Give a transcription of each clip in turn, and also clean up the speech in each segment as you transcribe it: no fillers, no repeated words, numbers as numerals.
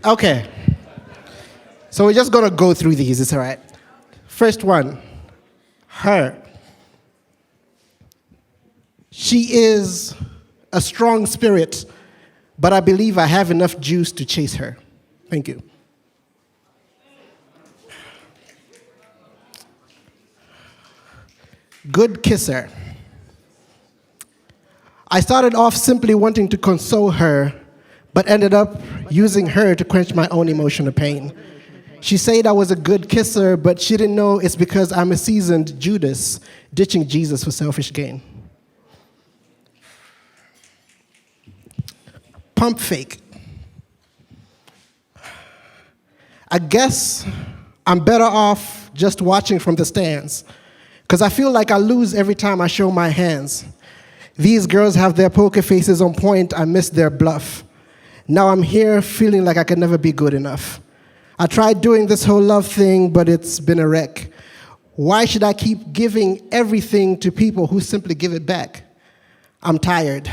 Okay. So we're just going to go through these. It's all right. First one, her. She is a strong spirit, but I believe I have enough juice to chase her. Thank you. Good kisser. I started off simply wanting to console her, but ended up using her to quench my own emotional pain. She said I was a good kisser, but she didn't know it's because I'm a seasoned Judas, ditching Jesus for selfish gain. Pump fake. I guess I'm better off just watching from the stands, because I feel like I lose every time I show my hands. These girls have their poker faces on point, I miss their bluff. Now I'm here feeling like I can never be good enough. I tried doing this whole love thing, but it's been a wreck. Why should I keep giving everything to people who simply give it back? I'm tired.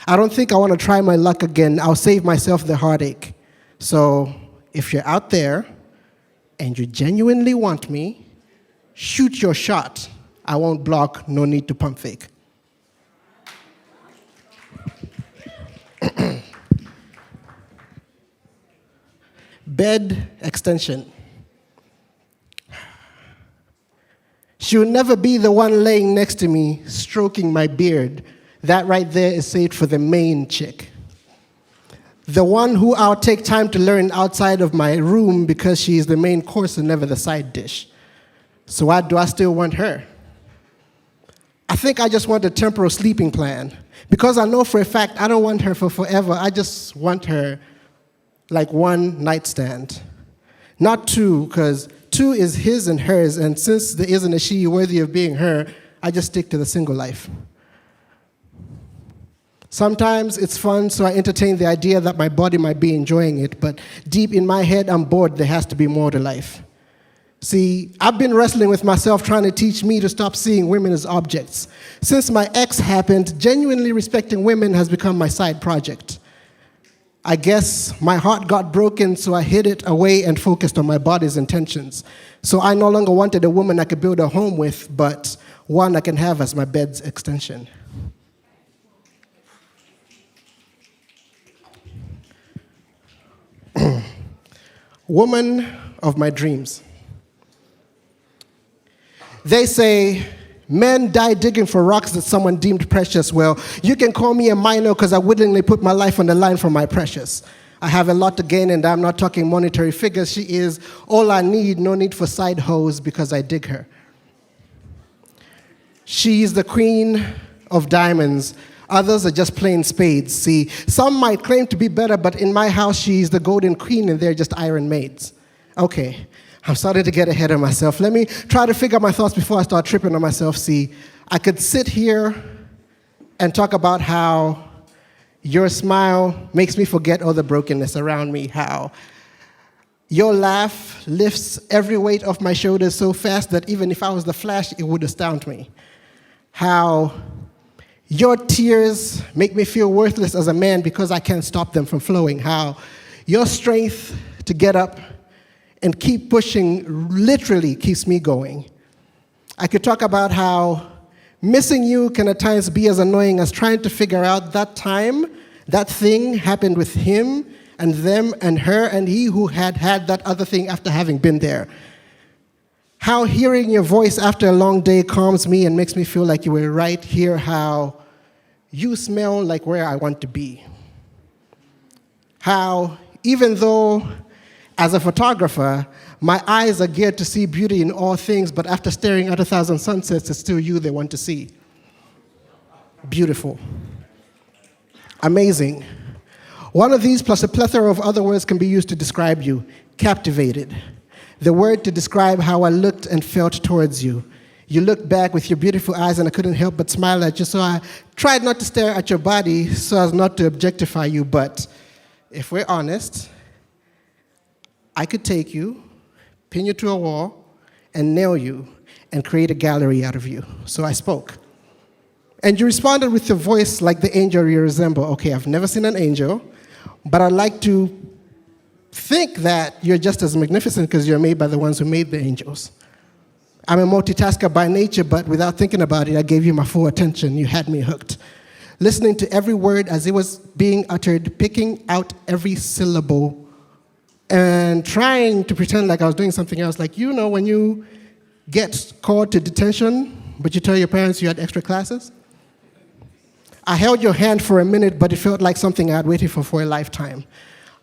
I don't think I want to try my luck again. I'll save myself the heartache. So if you're out there and you genuinely want me, shoot your shot. I won't block, no need to pump fake. Bed extension. She'll never be the one laying next to me, stroking my beard. That right there is saved for the main chick. The one who I'll take time to learn outside of my room because she is the main course and never the side dish. So why do I still want her? I think I just want a temporal sleeping plan. Because I know for a fact I don't want her for forever. I just want her like one nightstand. Not two, because two is his and hers, and since there isn't a she worthy of being her, I just stick to the single life. Sometimes it's fun, so I entertain the idea that my body might be enjoying it, but deep in my head, I'm bored. There has to be more to life. See, I've been wrestling with myself trying to teach me to stop seeing women as objects. Since my ex happened, genuinely respecting women has become my side project. I guess my heart got broken, so I hid it away and focused on my body's intentions. So I no longer wanted a woman I could build a home with, but one I can have as my bed's extension. Woman of my dreams. They say men die digging for rocks that someone deemed precious. Well, you can call me a minor because I willingly put my life on the line for my precious. I have a lot to gain, and I'm not talking monetary figures. She is all I need, no need for side hoes because I dig her. She is the queen of diamonds. Others are just plain spades. See, some might claim to be better, but in my house, she's the golden queen, and they're just iron maids. Okay, I'm starting to get ahead of myself. Let me try to figure out my thoughts before I start tripping on myself. See, I could sit here and talk about how your smile makes me forget all the brokenness around me, how your laugh lifts every weight off my shoulders so fast that even if I was the Flash, it would astound me. How your tears make me feel worthless as a man because I can't stop them from flowing. How your strength to get up and keep pushing literally keeps me going. I could talk about how missing you can at times be as annoying as trying to figure out that time, that thing happened with him and them and her and he who had that other thing after having been there. How hearing your voice after a long day calms me and makes me feel like you were right here. How you smell like where I want to be. How even though as a photographer, my eyes are geared to see beauty in all things, but after staring at 1,000 sunsets, it's still you they want to see. Beautiful. Amazing. One of these plus a plethora of other words can be used to describe you. Captivated. The word to describe how I looked and felt towards you. You looked back with your beautiful eyes and I couldn't help but smile at you, so I tried not to stare at your body so as not to objectify you, but if we're honest, I could take you, pin you to a wall, and nail you, and create a gallery out of you. So I spoke. And you responded with your voice like the angel you resemble. Okay, I've never seen an angel, but I'd like to think that you're just as magnificent because you're made by the ones who made the angels. I'm a multitasker by nature, but without thinking about it, I gave you my full attention. You had me hooked. Listening to every word as it was being uttered, picking out every syllable, and trying to pretend like I was doing something else. Like, you know, when you get called to detention, but you tell your parents you had extra classes? I held your hand for a minute, but it felt like something I had waited for a lifetime.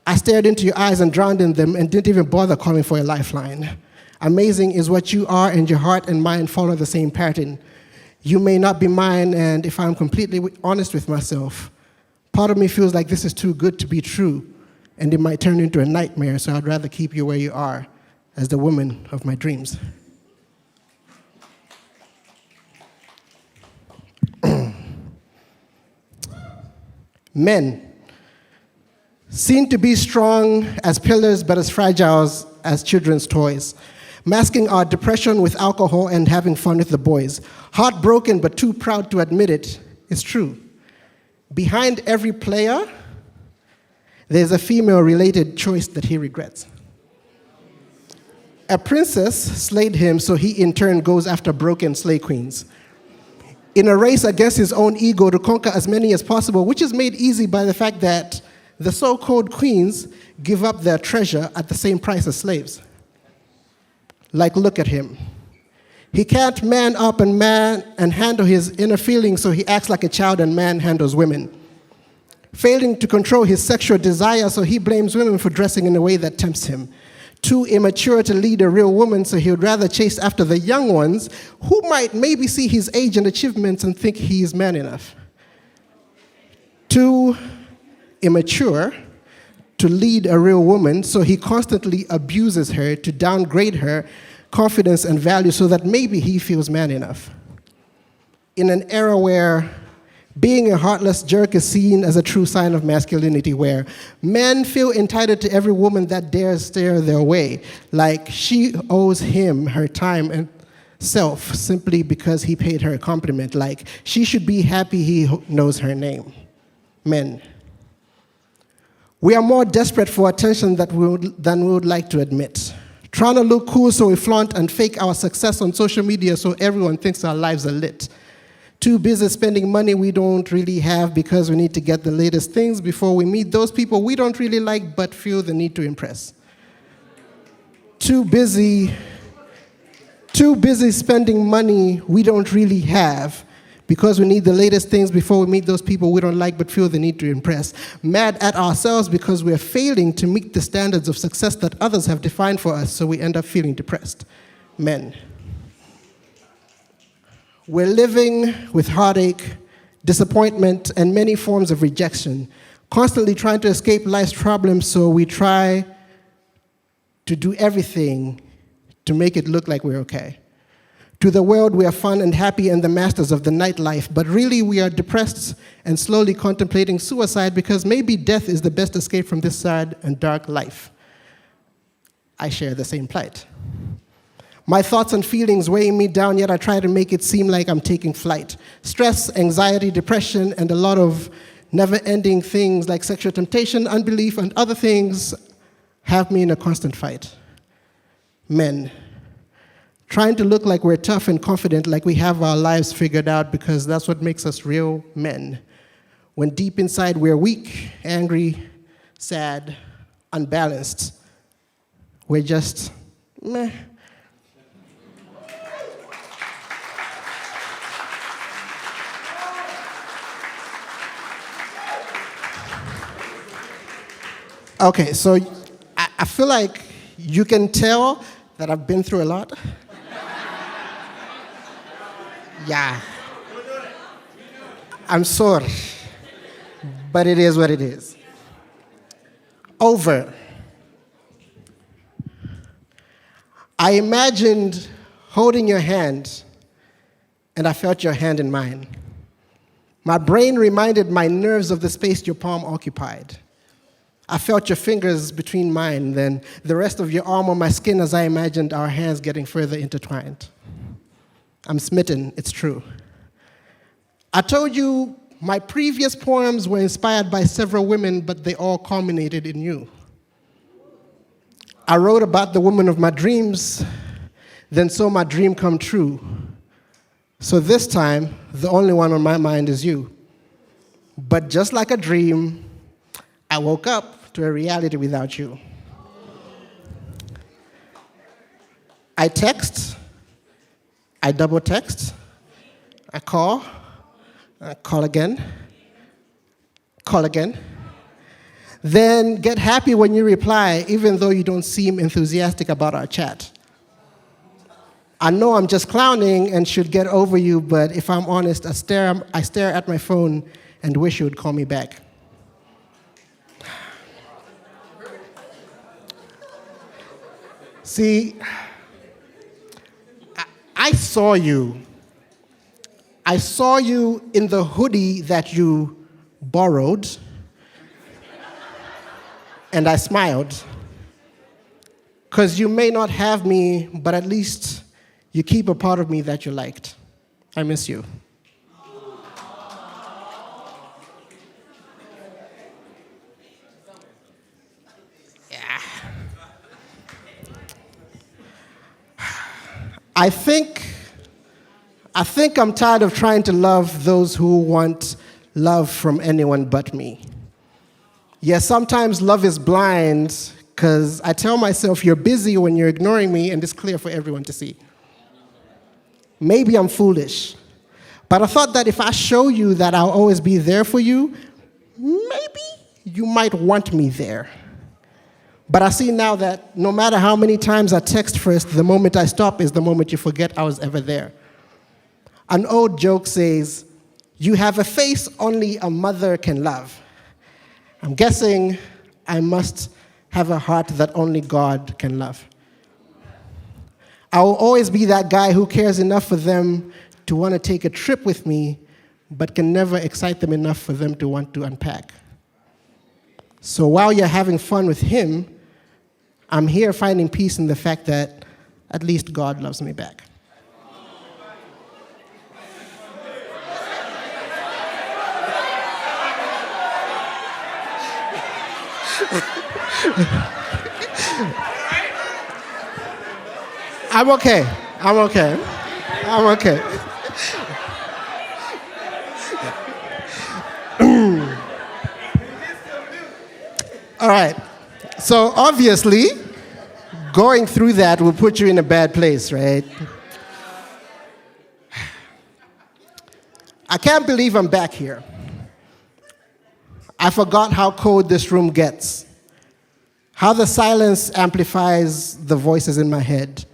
I stared into your eyes and drowned in them and didn't even bother calling for a lifeline. Amazing is what you are, and your heart and mind follow the same pattern. You may not be mine, and if I'm completely honest with myself, part of me feels like this is too good to be true, and it might turn into a nightmare, so I'd rather keep you where you are as the woman of my dreams. Men, seen to be strong as pillars but as fragile as children's toys, masking our depression with alcohol and having fun with the boys. Heartbroken but too proud to admit it, it's true. Behind every player, there's a female-related choice that he regrets. A princess slayed him, so he in turn goes after broken slay queens. In a race against his own ego to conquer as many as possible, which is made easy by the fact that the so-called queens give up their treasure at the same price as slaves. Like, look at him. He can't man up and handle his inner feelings, so he acts like a child and handles women. Failing to control his sexual desire, so he blames women for dressing in a way that tempts him. Too immature to lead a real woman, so he would rather chase after the young ones who might maybe see his age and achievements and think he is man enough. Too immature to lead a real woman, so he constantly abuses her to downgrade her confidence and value so that maybe he feels man enough. In an era where being a heartless jerk is seen as a true sign of masculinity, where men feel entitled to every woman that dares stare their way, like she owes him her time and self simply because he paid her a compliment, like she should be happy he knows her name. Men. We are more desperate for attention than we would like to admit. Trying to look cool so we flaunt and fake our success on social media so everyone thinks our lives are lit. Too busy spending money we don't really have because we need to get the latest things before we meet those people we don't really like but feel the need to impress. Too busy spending money we don't really have because we need the latest things before we meet those people we don't like but feel the need to impress. Mad at ourselves because we're failing to meet the standards of success that others have defined for us, so we end up feeling depressed. Men. We're living with heartache, disappointment, and many forms of rejection, constantly trying to escape life's problems, so we try to do everything to make it look like we're okay. To the world, we are fun and happy and the masters of the nightlife, but really we are depressed and slowly contemplating suicide because maybe death is the best escape from this sad and dark life. I share the same plight. My thoughts and feelings weighing me down, yet I try to make it seem like I'm taking flight. Stress, anxiety, depression, and a lot of never-ending things like sexual temptation, unbelief, and other things have me in a constant fight. Men. Trying to look like we're tough and confident, like we have our lives figured out because that's what makes us real men. When deep inside we're weak, angry, sad, unbalanced. We're just meh. Okay, so I feel like you can tell that I've been through a lot. Yeah. I'm sorry, but it is what it is. Over. I imagined holding your hand, and I felt your hand in mine. My brain reminded my nerves of the space your palm occupied. I felt your fingers between mine, then the rest of your arm on my skin as I imagined our hands getting further intertwined. I'm smitten, it's true. I told you my previous poems were inspired by several women, but they all culminated in you. I wrote about the woman of my dreams, then saw my dream come true. So this time, the only one on my mind is you. But just like a dream, I woke up to a reality without you. I text, I double text, I call again, then get happy when you reply, even though you don't seem enthusiastic about our chat. I know I'm just clowning and should get over you, but if I'm honest, I stare at my phone and wish you would call me back. See, I saw you. I saw you in the hoodie that you borrowed, and I smiled. Because you may not have me, but at least you keep a part of me that you liked. I miss you. Yeah. I think I'm tired of trying to love those who want love from anyone but me. Yes, sometimes love is blind because I tell myself you're busy when you're ignoring me and it's clear for everyone to see. Maybe I'm foolish, but I thought that if I show you that I'll always be there for you, maybe you might want me there. But I see now that no matter how many times I text first, the moment I stop is the moment you forget I was ever there. An old joke says, "You have a face only a mother can love." I'm guessing I must have a heart that only God can love. I will always be that guy who cares enough for them to want to take a trip with me, but can never excite them enough for them to want to unpack. So while you're having fun with him, I'm here finding peace in the fact that at least God loves me back. I'm okay. All right. So obviously, going through that will put you in a bad place, right? I can't believe I'm back here. I forgot how cold this room gets, how the silence amplifies the voices in my head.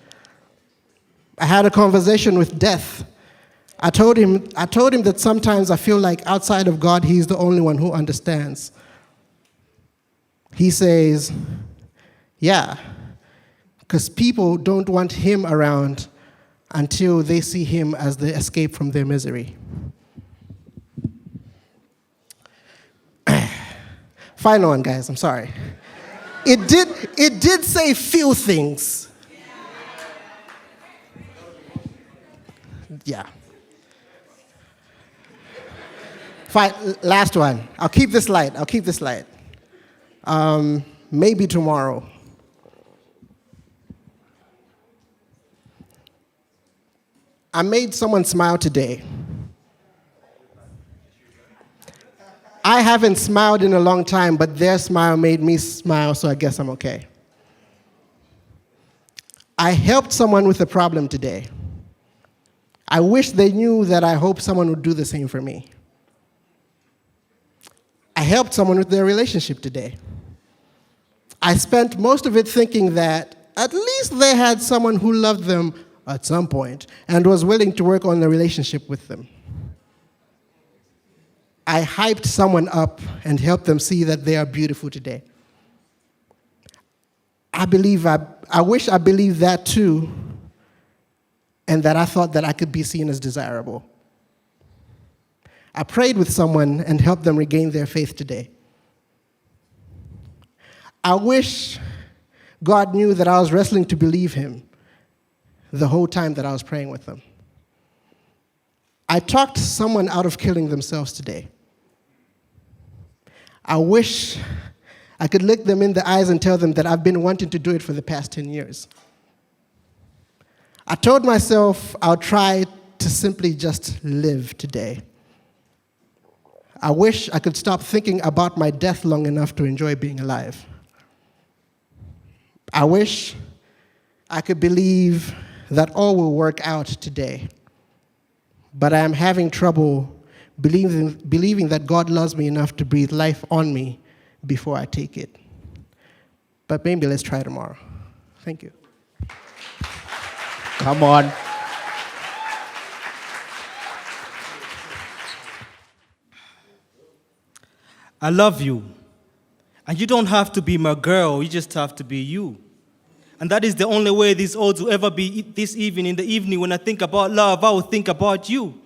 I had a conversation with death. I told him that sometimes I feel like outside of God, he's the only one who understands. He says, yeah, because people don't want him around until they see him as the escape from their misery. Final one, guys, I'm sorry. It did say few things. Yeah. Fine, last one. I'll keep this light. Maybe tomorrow. I made someone smile today. I haven't smiled in a long time, but their smile made me smile, so I guess I'm okay. I helped someone with a problem today. I wish they knew that I hope someone would do the same for me. I helped someone with their relationship today. I spent most of it thinking that at least they had someone who loved them at some point and was willing to work on the relationship with them. I hyped someone up and helped them see that they are beautiful today. I wish I believed that too, and that I thought that I could be seen as desirable. I prayed with someone and helped them regain their faith today. I wish God knew that I was wrestling to believe him the whole time that I was praying with them. I talked someone out of killing themselves today. I wish I could look them in the eyes and tell them that I've been wanting to do it for the past 10 years. I told myself I'll try to simply just live today. I wish I could stop thinking about my death long enough to enjoy being alive. I wish I could believe that all will work out today. But I am having trouble believing that God loves me enough to breathe life on me before I take it. But maybe let's try tomorrow. Thank you. Come on. I love you. And you don't have to be my girl, you just have to be you. And that is the only way these odds will ever be this evening. In the evening, when I think about love, I will think about you.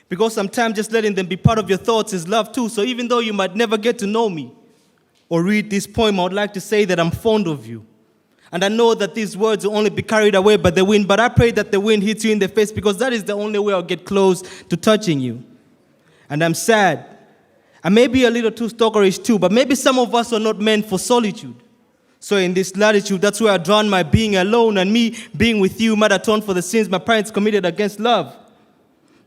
Because sometimes just letting them be part of your thoughts is love too. So even though you might never get to know me or read this poem, I would like to say that I'm fond of you. And I know that these words will only be carried away by the wind, but I pray that the wind hits you in the face because that is the only way I'll get close to touching you. And I'm sad. I may be a little too stalkerish too, but maybe some of us are not meant for solitude. So in this latitude, that's where I drown my being alone, and me being with you might atone for the sins my parents committed against love.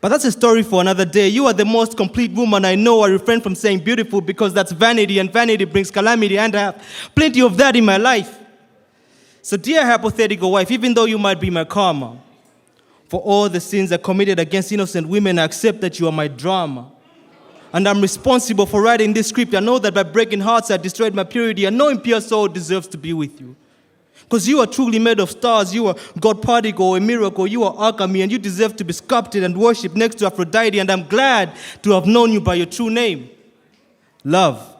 But that's a story for another day. You are the most complete woman I know. I refrain from saying beautiful because that's vanity, and vanity brings calamity, and I have plenty of that in my life. So dear hypothetical wife, even though you might be my karma, for all the sins I committed against innocent women, I accept that you are my drama. And I'm responsible for writing this script. I know that by breaking hearts I destroyed my purity, and no impure soul deserves to be with you. Because you are truly made of stars, you are God particle, a miracle, you are alchemy, and you deserve to be sculpted and worshipped next to Aphrodite, and I'm glad to have known you by your true name, love.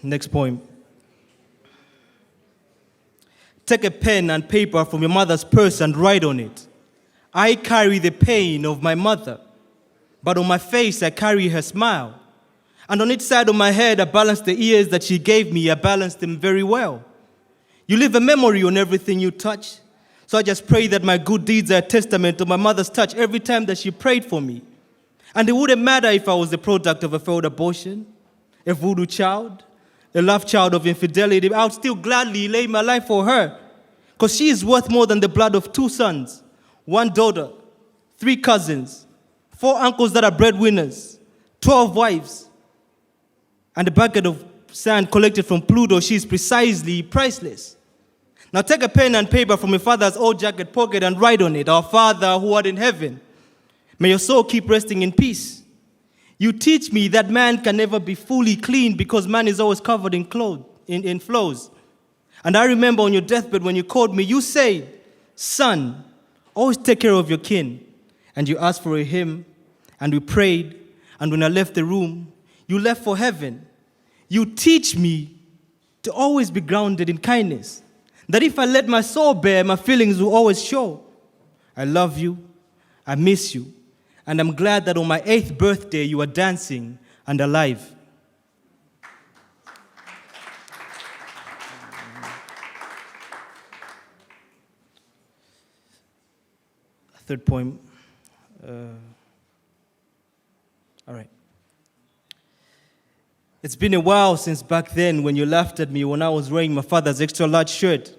Next poem. Take a pen and paper from your mother's purse and write on it. I carry the pain of my mother, but on my face I carry her smile. And on each side of my head I balance the ears that she gave me. I balance them very well. You leave a memory on everything you touch. So I just pray that my good deeds are a testament to my mother's touch every time that she prayed for me. And it wouldn't matter if I was the product of a failed abortion, a voodoo child, a love child of infidelity. I would still gladly lay my life for her, because she is worth more than the blood of 2 sons, 1 daughter, 3 cousins, 4 uncles that are breadwinners, 12 wives, and a bucket of sand collected from Pluto. She is precisely priceless. Now take a pen and paper from your father's old jacket pocket and write on it, Our Father who art in heaven, may your soul keep resting in peace. You teach me that man can never be fully clean because man is always covered in flaws. And I remember on your deathbed when you called me, you said, son, always take care of your kin. And you asked for a hymn, and we prayed, and when I left the room, you left for heaven. You teach me to always be grounded in kindness, that if I let my soul bare, my feelings will always show. I love you, I miss you, and I'm glad that on my 8th birthday you are dancing and alive. Third poem. All right. It's been a while since back then when you laughed at me when I was wearing my father's extra large shirt,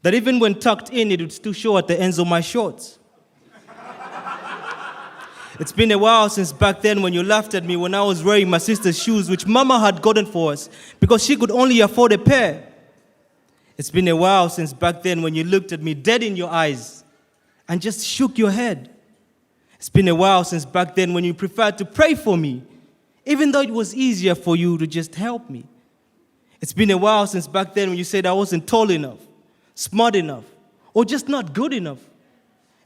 that even when tucked in, it would still show at the ends of my shorts. It's been a while since back then when you laughed at me when I was wearing my sister's shoes, which Mama had gotten for us because she could only afford a pair. It's been a while since back then when you looked at me dead in your eyes and just shook your head. It's been a while since back then when you preferred to pray for me, even though it was easier for you to just help me. It's been a while since back then when you said I wasn't tall enough, smart enough, or just not good enough.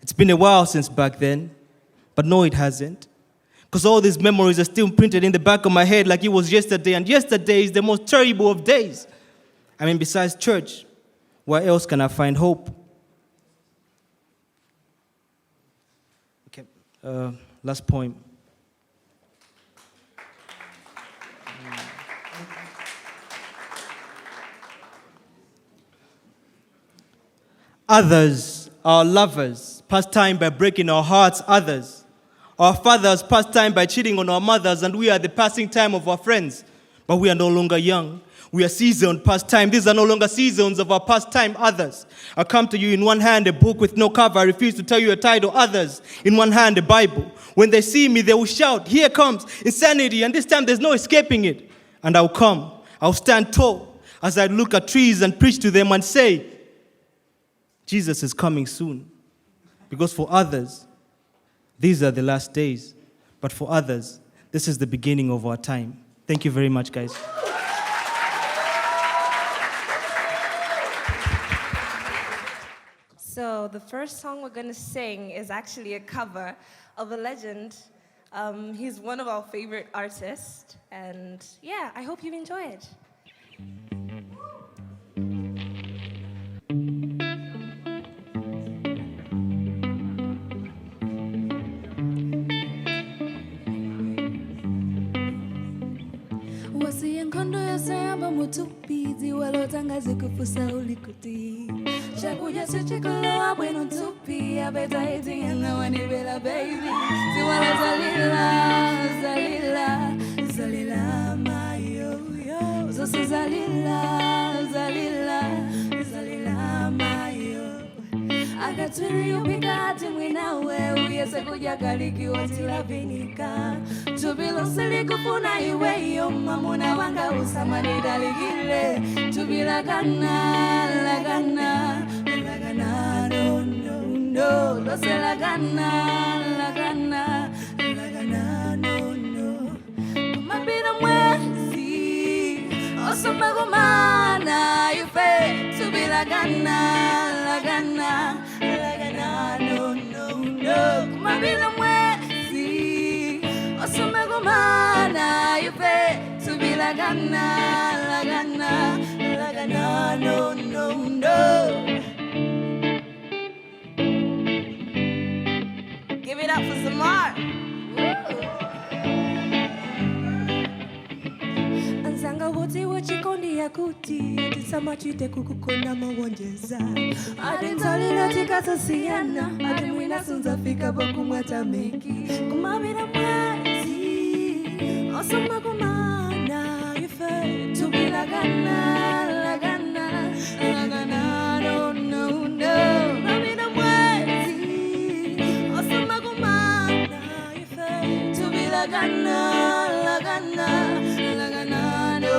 It's been a while since back then. But no, it hasn't. Because all these memories are still printed in the back of my head like it was yesterday. And yesterday is the most terrible of days. I mean, besides church, where else can I find hope? Okay, last poem. Others, our lovers, pass time by breaking our hearts. Others, our fathers, pass time by cheating on our mothers, and we are the passing time of our friends. But we are no longer young. We are seasoned past time. These are no longer seasons of our past time. Others, I come to you in one hand, a book with no cover. I refuse to tell you a title. Others, in one hand, a Bible. When they see me, they will shout, "Here comes insanity," and this time there's no escaping it. And I'll come. I'll stand tall as I look at trees and preach to them and say, Jesus is coming soon. Because for others, these are the last days. But for others, this is the beginning of our time. Thank you very much, guys. So the first song we're going to sing is actually a cover of a legend. He's one of our favorite artists. And yeah, I hope you enjoy it. Kondo ya sayamba mutupizi walotangazi kufusa ulikuti chakuja chichikoloa bweno tupi abeta iti yanga wanibela baby tiwala zalila mayo yo zose zalila mayo akatwiri upikati mwinawe uyese kuja kaliki watila vinika tubilo silikufuna iwe yo mamuna wanga usamani daligile tubila lagana no dose lagana no kumabira mwezi osomagomana yufe tubila lagana no kumabira mwezi osomagomana yufe tubila lagana no Give it up for Zamar. Anzanga wote wachikondi ya kuti Tisama chite kukukonda mawonjeza Adentalila tikasa siyana Ademwina sunza fika boku mwata meki Kumabira mwezi Osama kumana Yufe tubila lagana no Kumabira mwezi Osama kumana Yufe tubila lagana no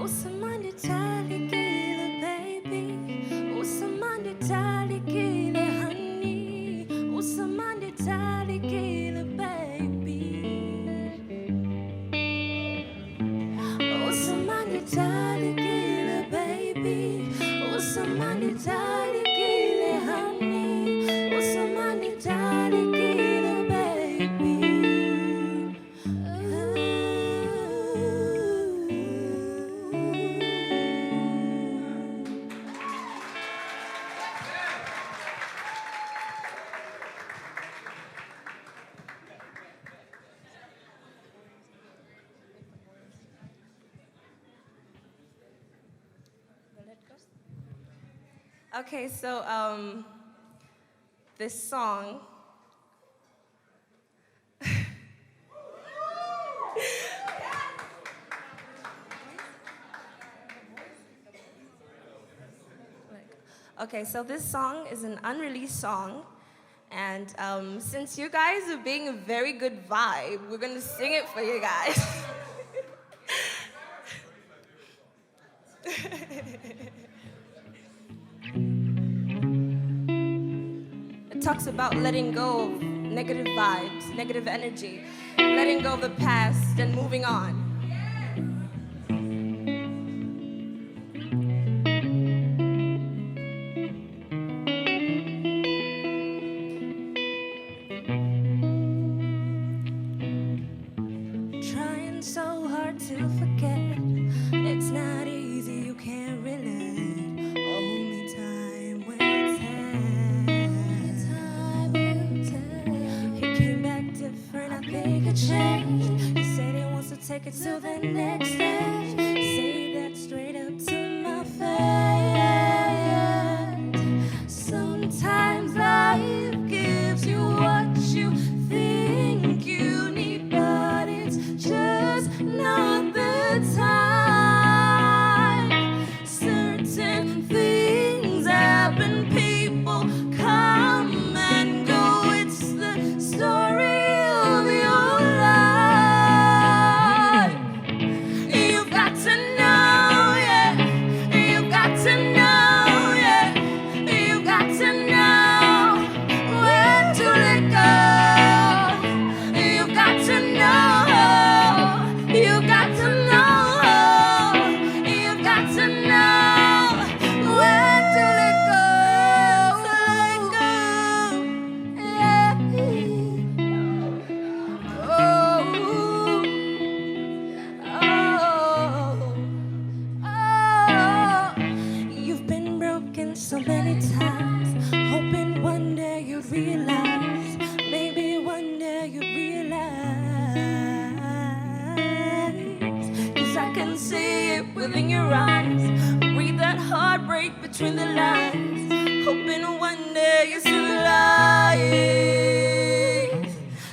Usamani talikile baby Usamani talikile honey Usamani talikile baby Usamani talikile baby Usamani talikile honey Usamani talikile baby Okay, so this song Okay, so this song is an unreleased song, and since you guys are being a very good vibe, we're gonna sing it for you guys. It talks about letting go of negative vibes, negative energy, letting go of the past and moving on. Trying so hard to forget, it's not easy, you can't relate. Only time will tell. in your eyes. Read that heartbreak between the lines. Hoping one day you see the light.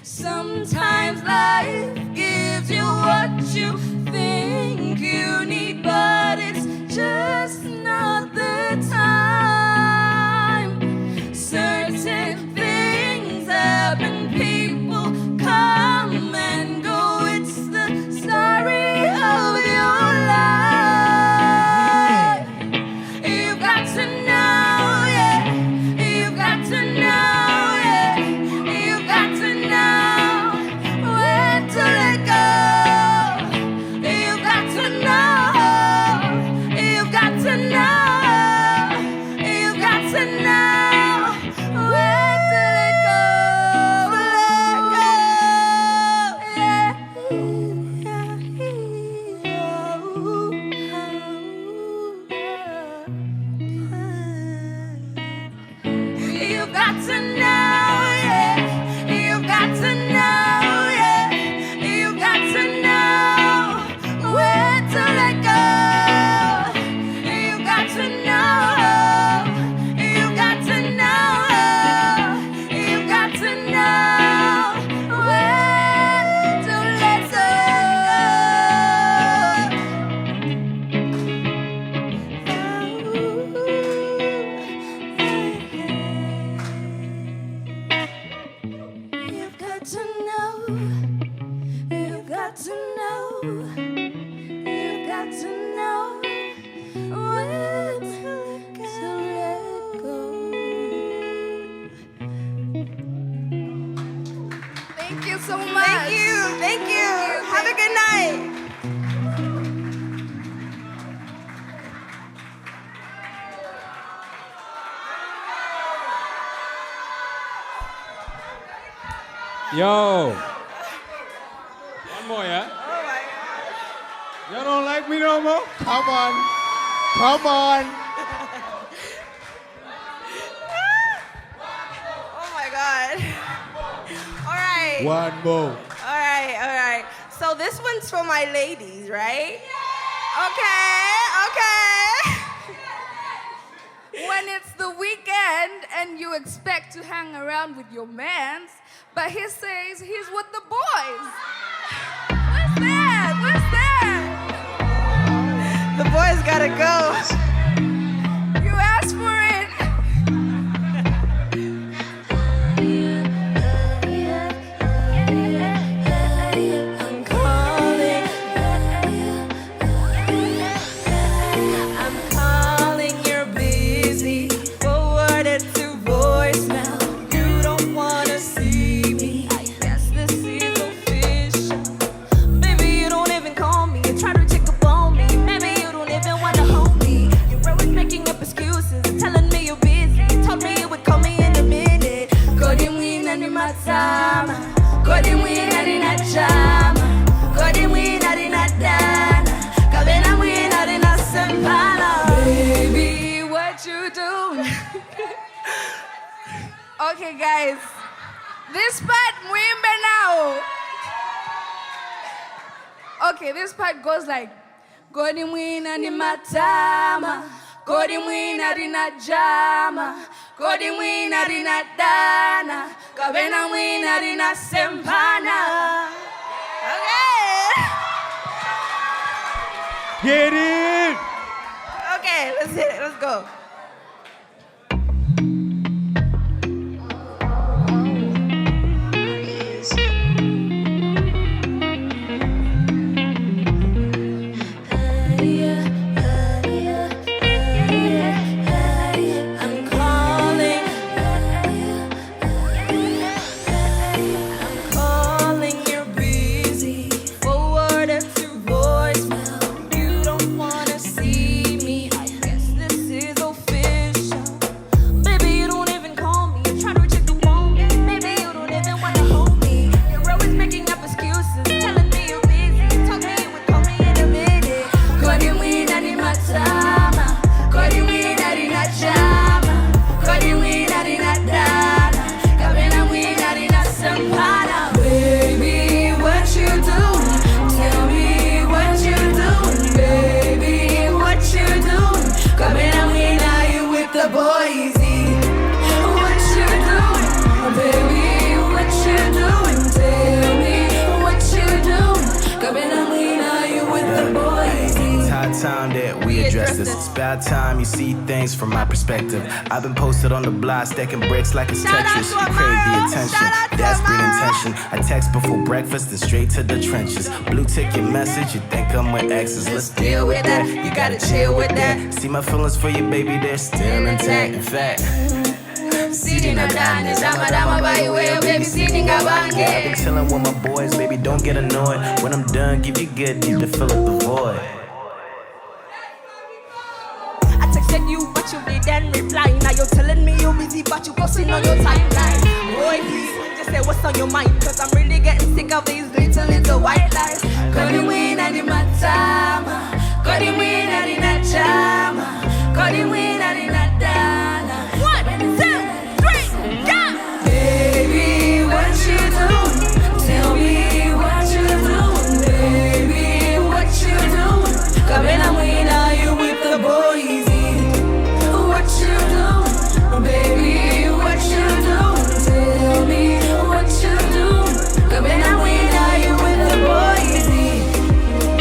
Sometimes life gives you what you think you need, but it's just not the time. Certain things happen, people come and go. It's the story of your life. You've got to know, yeah. You've got to know, yeah. You've got to know when to let go. You've got to know. You've got to know. You've got to know when to let go. Let go. Yeah. You've got to know, yeah. You've got to know, yeah. You've got to know when to let go. You've got to know. You've got to know. You've got to know when to let go. You've got to know. You've got to know. You've got to know when to let go. Thank you so much. Thank you. Thank you. Have a good night. Yo. One more, yeah? Y'all don't like me no more? Come on. Come on. Oh my God. All right. One more. All right, all right. So this one's for my ladies, right? Okay. When it's the weekend and you expect to hang around with your mans, but he says he's with the boys. What's that? What's that? The boys gotta go. You asked for it. I'm calling. I'm calling, you're busy. Forwarded to voicemail. You don't wanna see me. I guess this is official. Baby, you don't even call me. You try to check up on me. Maybe you don't even wanna hold me. You're always making up excuses, telling me you're busy. You told me you would call me in a minute. Kodi mwina ni matama. Kodi mwina ni na chama. Kodi mwina ni na dana. Kabena mwina ni na sempana. Baby, what you doing? Okay, guys. This part, muimbe now. Okay, this part goes like, Kodi mwina ni matama. Kodi mwina ni na jama. Kodi mwina ni na dana. Kabena mwina ni na sempana. Okay. Get it! Okay, let's hit it. Let's go. I'm calling. I'm calling, you're busy. Forwarded to voicemail. You don't wanna see me. I guess this is official. about time you see things from my perspective. I've been posted on the block, stacking bricks like it's Tetris. You crave the attention, desperate intention. I text before breakfast and straight to the trenches. Blue ticket message, you think I'm with exes. Let's deal with that, you gotta chill with that. See my feelings for you, baby, they're still intact. In fact, Sitting up down is Dama by your way, baby, sitting up on yeah, I've been chilling with my boys, baby, don't get annoyed. When I'm done, give you good deep to fill up the void. I texted you, but you didn't reply. Now you're telling me you're busy, but you posting on your timeline. Boy, please, just say what's on your mind, cause I'm really getting sick of these little white lies. Kodi mwina di matama, kodi mwina di na chama, kodi mwina di na dana. 1, 2, 3, go! Baby, what you doing? Tell me what you doing, baby, what you doing? Kabena mwina, you with the boys. What you doing, baby, what you doing? Tell me what you doing. Kabena mwina, you with the boys.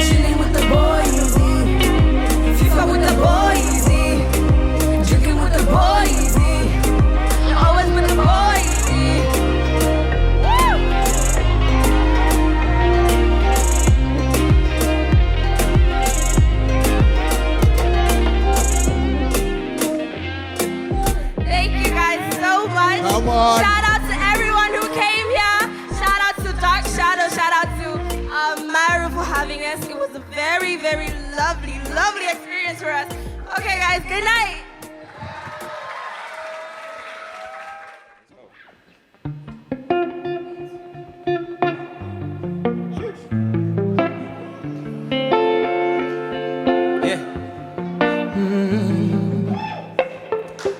Chilling with the boys. FIFA with the boys. Drinking with the boys. Always with the boys. Woo! Thank you guys so much. Come on. Shout out to everyone who came here. Shout out to Dark Shadow. Shout out to Myra for having us. It was a very, very lovely, lovely experience for us. Okay, guys, good night. Yeah.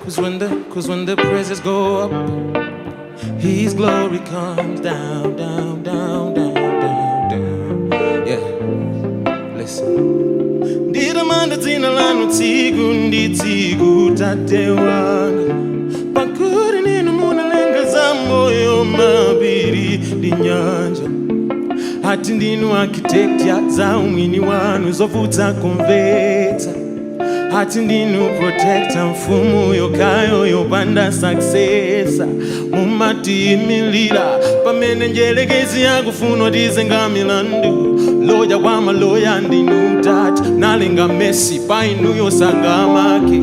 Cause when the praises go up, His glory comes down, down, down, down, down, down. Yeah. Listen. Ndiramanda dzina lanu tsiku ndi tsiku tate wanga. Pakuri ninu munalenga za moyo mapiri ndi nyanja. Hati ndinu architecture za umwini wanu zovutsa kumvetsa. Hati ndinu protector mfumu yokayo yopanda successa. Mumati imilira pamene njelekezi yakufunwa tizenga milandu. Loya wa maloya ndinu tati nalenga Messi painu yosanga make.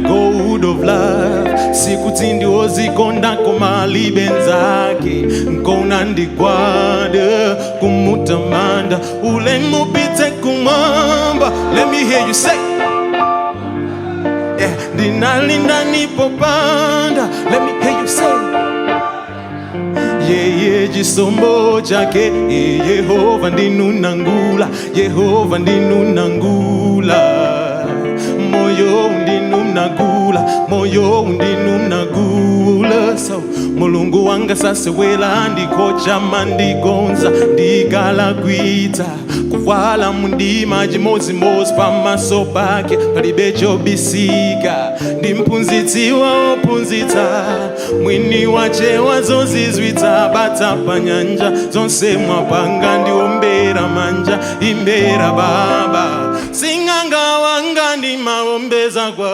God of love sikuti ndiwozikonda komali benzake. Nkona ndigwada kumutamanda ule mupite kumamba. Let me hear you say yeah, ndinalinda nipopanda. Let me hear you say yeye chisombo chake Yehova ndinunangula, Yehova ndinunangula. Moyo ndinunagula, moyo ndinunagula. So mulungu wanga sasewela ndikocha mandigonza ndigala kwita kuwala mundima jimozimozi pamaso pake palibe chobisika. Ndi mpunzitsi wa opunzitsa mwini wache wazozizwitsa bata panyanja zonse mwapanga ndiombera manja imbera baba sing'anga wanga ndi maombeza kwa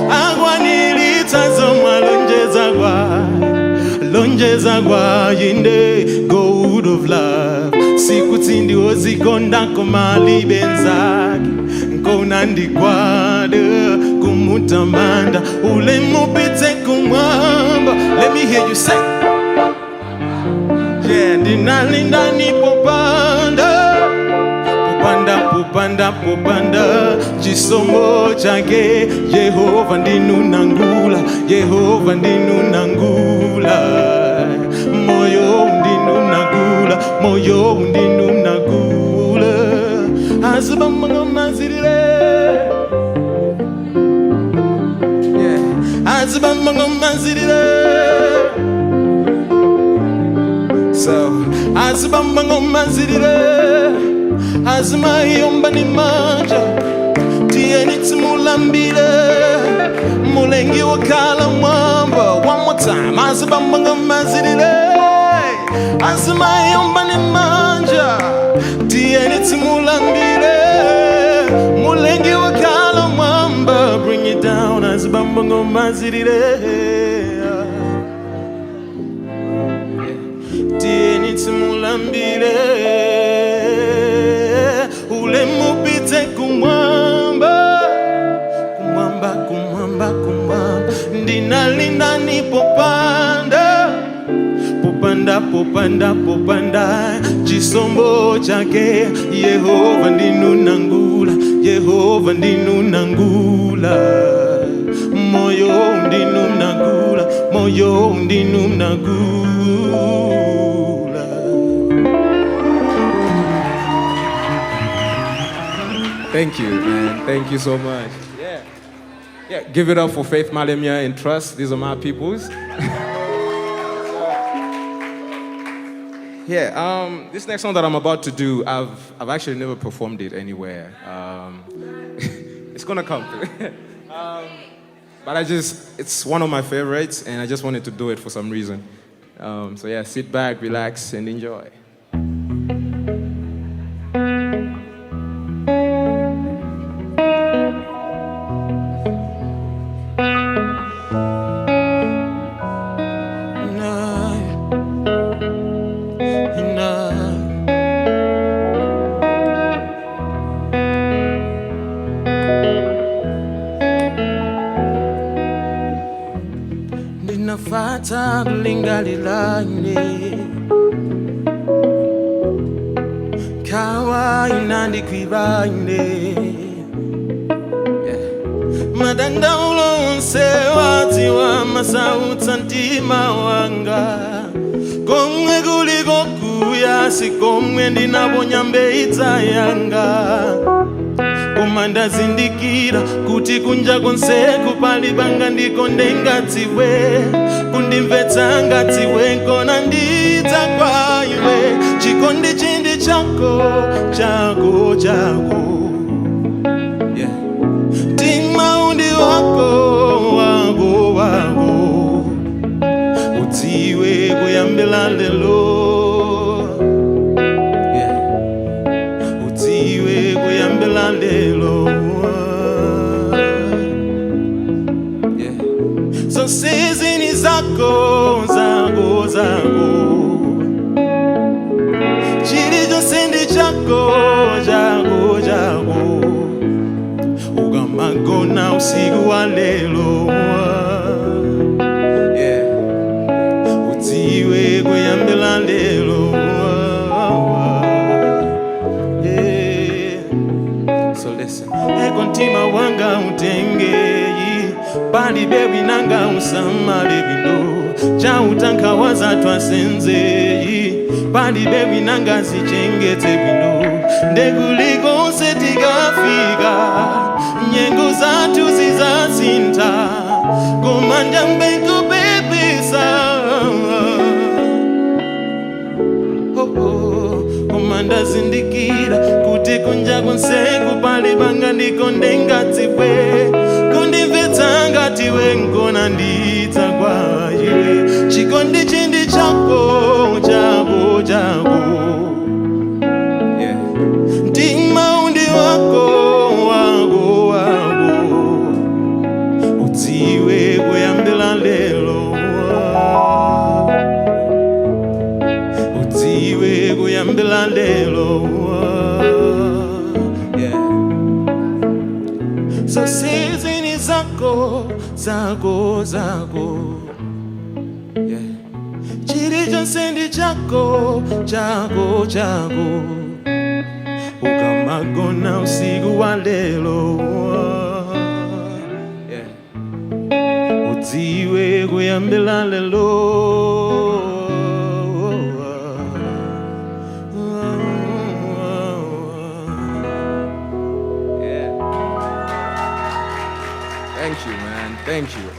agwanilitsa zomwe lonjeza kwa yinde. God of love sikuti ndiwozikonda komali benzake. Nkona ndigwada kumutamanda ule mupite kumwamba. Let me hear you say yeah, ndinalinda nipopanda. Popanda, popanda, chisomo chake Yehova ndinunangula, Yehova ndinunangula. Moyo ndinunagula, moyo ndinunagula. Azibamanga mazirire yeah, azibamanga mazirire. So azibamanga mazirire azima yomba ni manja tieni timulambile mulengi wakala mwamba. One more time azibambanga mazilile azima yomba ni manja tieni timulambile Ulengi wakala mwamba, bring it down as bambongo mazirire. Tieni timulambire, ule mupite kumwamba, kumwamba, kumwamba, kumwamba. Ndinalinda nipopanda, popanda, popanda, popanda. Chisombo chake Yehova ndinunangula, Yehova ndinunangula. Moyo ndinunangula, moyo ndinunangula. Thank you, man. Thank you so much. Yeah, give it up for Faith Malemia and Trust. These are my peoples. This next song that I'm about to do, I've actually never performed it anywhere. It's gonna come. But it's one of my favorites, and I just wanted to do it for some reason. So yeah, sit back, relax, and enjoy. Ndinafata lingalilane, kawa inandikwibane. Madanda ulonse wati wa masauta ntima wanga. Komwe kuliko kuya, si komwe ndinabonyambe itayanga. Komanda zindikira kuti kunja konse kupalibanga ndikonde ngatiwe. Kundimvetsa ngatiwe nkona ndidza kwa iwe. Chikondi chindi chako, chako, chako. Tima undi wako, wako, wako. Utiwe kuyambela lelo. Utiwe kuyambela lelo. So sizini zako, zako, zako. Chilicho sendi chako, chako, chako. Ugamagona usiku wa lelo. Utiwe kuyambela lelo. So listen. Ekontima wanga utenge. Pali bebi nanga usamale bino. Cha utanka wazatwa senze. Pali bebi nanga zichengete bino. Ndekuliko setikafika. Nyengo zatu zizazinta. Komanja mbengu bebisa. Komanda zindikira kuti kunja konse kupalibanga ndikonde ngatiwe. Kundimvetsa ngatiwe nkona ndidza kwa iwe. Chikondi chindi chako, chako, chako. Ndima undi wako, wako, wako. Utiwe kuyambela lelo. Utiwe kuyambela lelo. So sizini zako, zako, zako. Chilicho sendi chako, chako, chako. Ukamagona usiku wa lelo. Utiwe kuyambela lelo. Thank you, man. Thank you.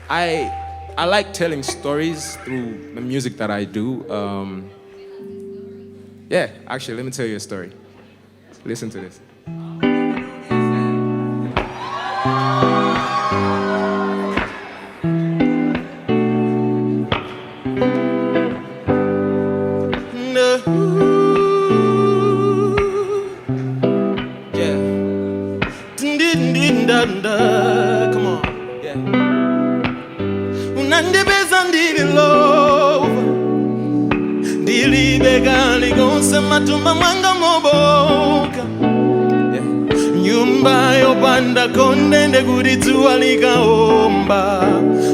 I like telling stories through the music that I do. Actually, let me tell you a story. Listen to this. unandibeza ndili lova ndilibe kali konse matumba mwanga moboka nyumba yopanda konde ndekuti dzuwa likaomba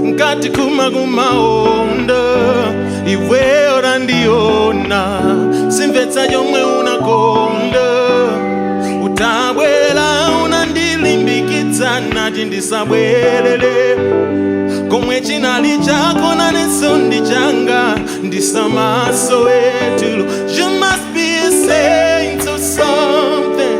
nkati kumaonda iweyo randiona simvetsa chomwe unakonda utabwera unandilimbikitsa nati ndisabwerere komwe chinali chako nanenso ndi changa ndisamaso etulo. You must be a saint or something.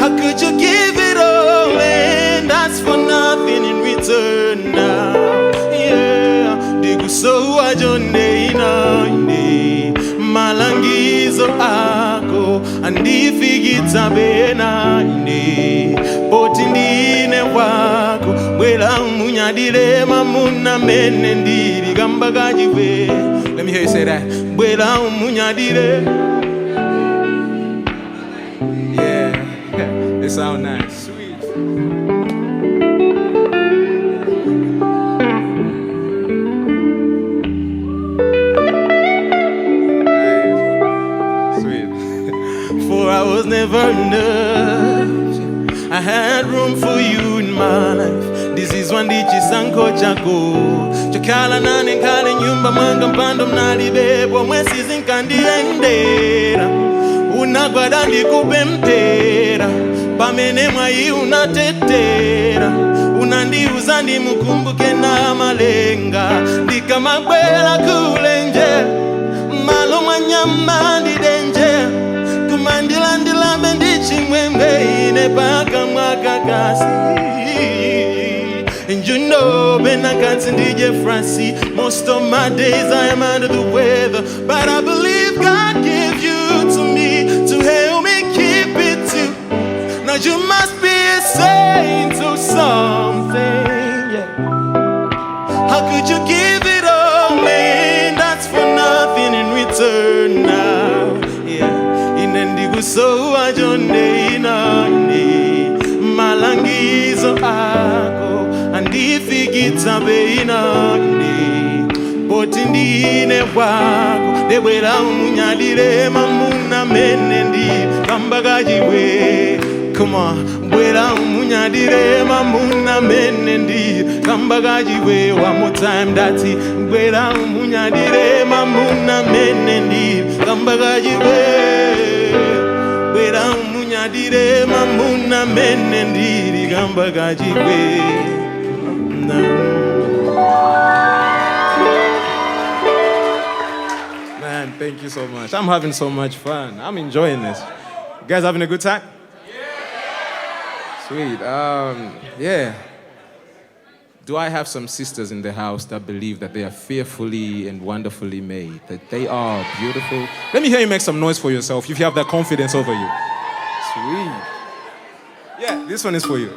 How could you give it all and ask for nothing in return now? Yeah, ndikusowa chonde ine malangizo ako andifikitsa pena ine poti ndine wako bwera umunyadire mamuna mene ndiri kamba kachiwe. Let me hear you say that. Bwera umunyadire. Yeah, it sounds nice. Sweet. For I was never enough. I had room for you in my life. This is one chisanko chako chokhala nane nkhale nyumba mwanga mpando mnalibebwa mwezi zinkandiendera unagwada ndikupemphera pamene mwayi unatetera unandiuza ndimukumbuke na malenga ndikamabwera kulenje malo mwa nyama ndidenje kumandilandilambe ndichimwembe ine paka mwakakasi. And you know, when I can't DJ Francie, most of my days I am under the weather. But I believe God gave you to me to help me keep it too. Now you must be a saint or something. Yeah. How could you give it all, man? That's for nothing in return now. Yeah. Inendigu so ajonde inani malangizo ako andifikitsa pena ine poti ndine wako debwera umunyadire mamuna mene ndi kamba kachiwe. Come on, bwera umunyadire mamuna mene ndi kamba kachiwe. One more time, dati bwera umunyadire mamuna mene ndi kamba kachiwe. Bwera umunyadire mamuna mene ndi kamba kachiwe. Man, thank you so much. I'm having so much fun. I'm enjoying this. You guys having a good time? Yeah. Sweet. Yeah. Do I have some sisters in the house that believe that they are fearfully and wonderfully made, that they are beautiful? Let me hear you make some noise for yourself if you have that confidence over you. Sweet. Yeah, this one is for you.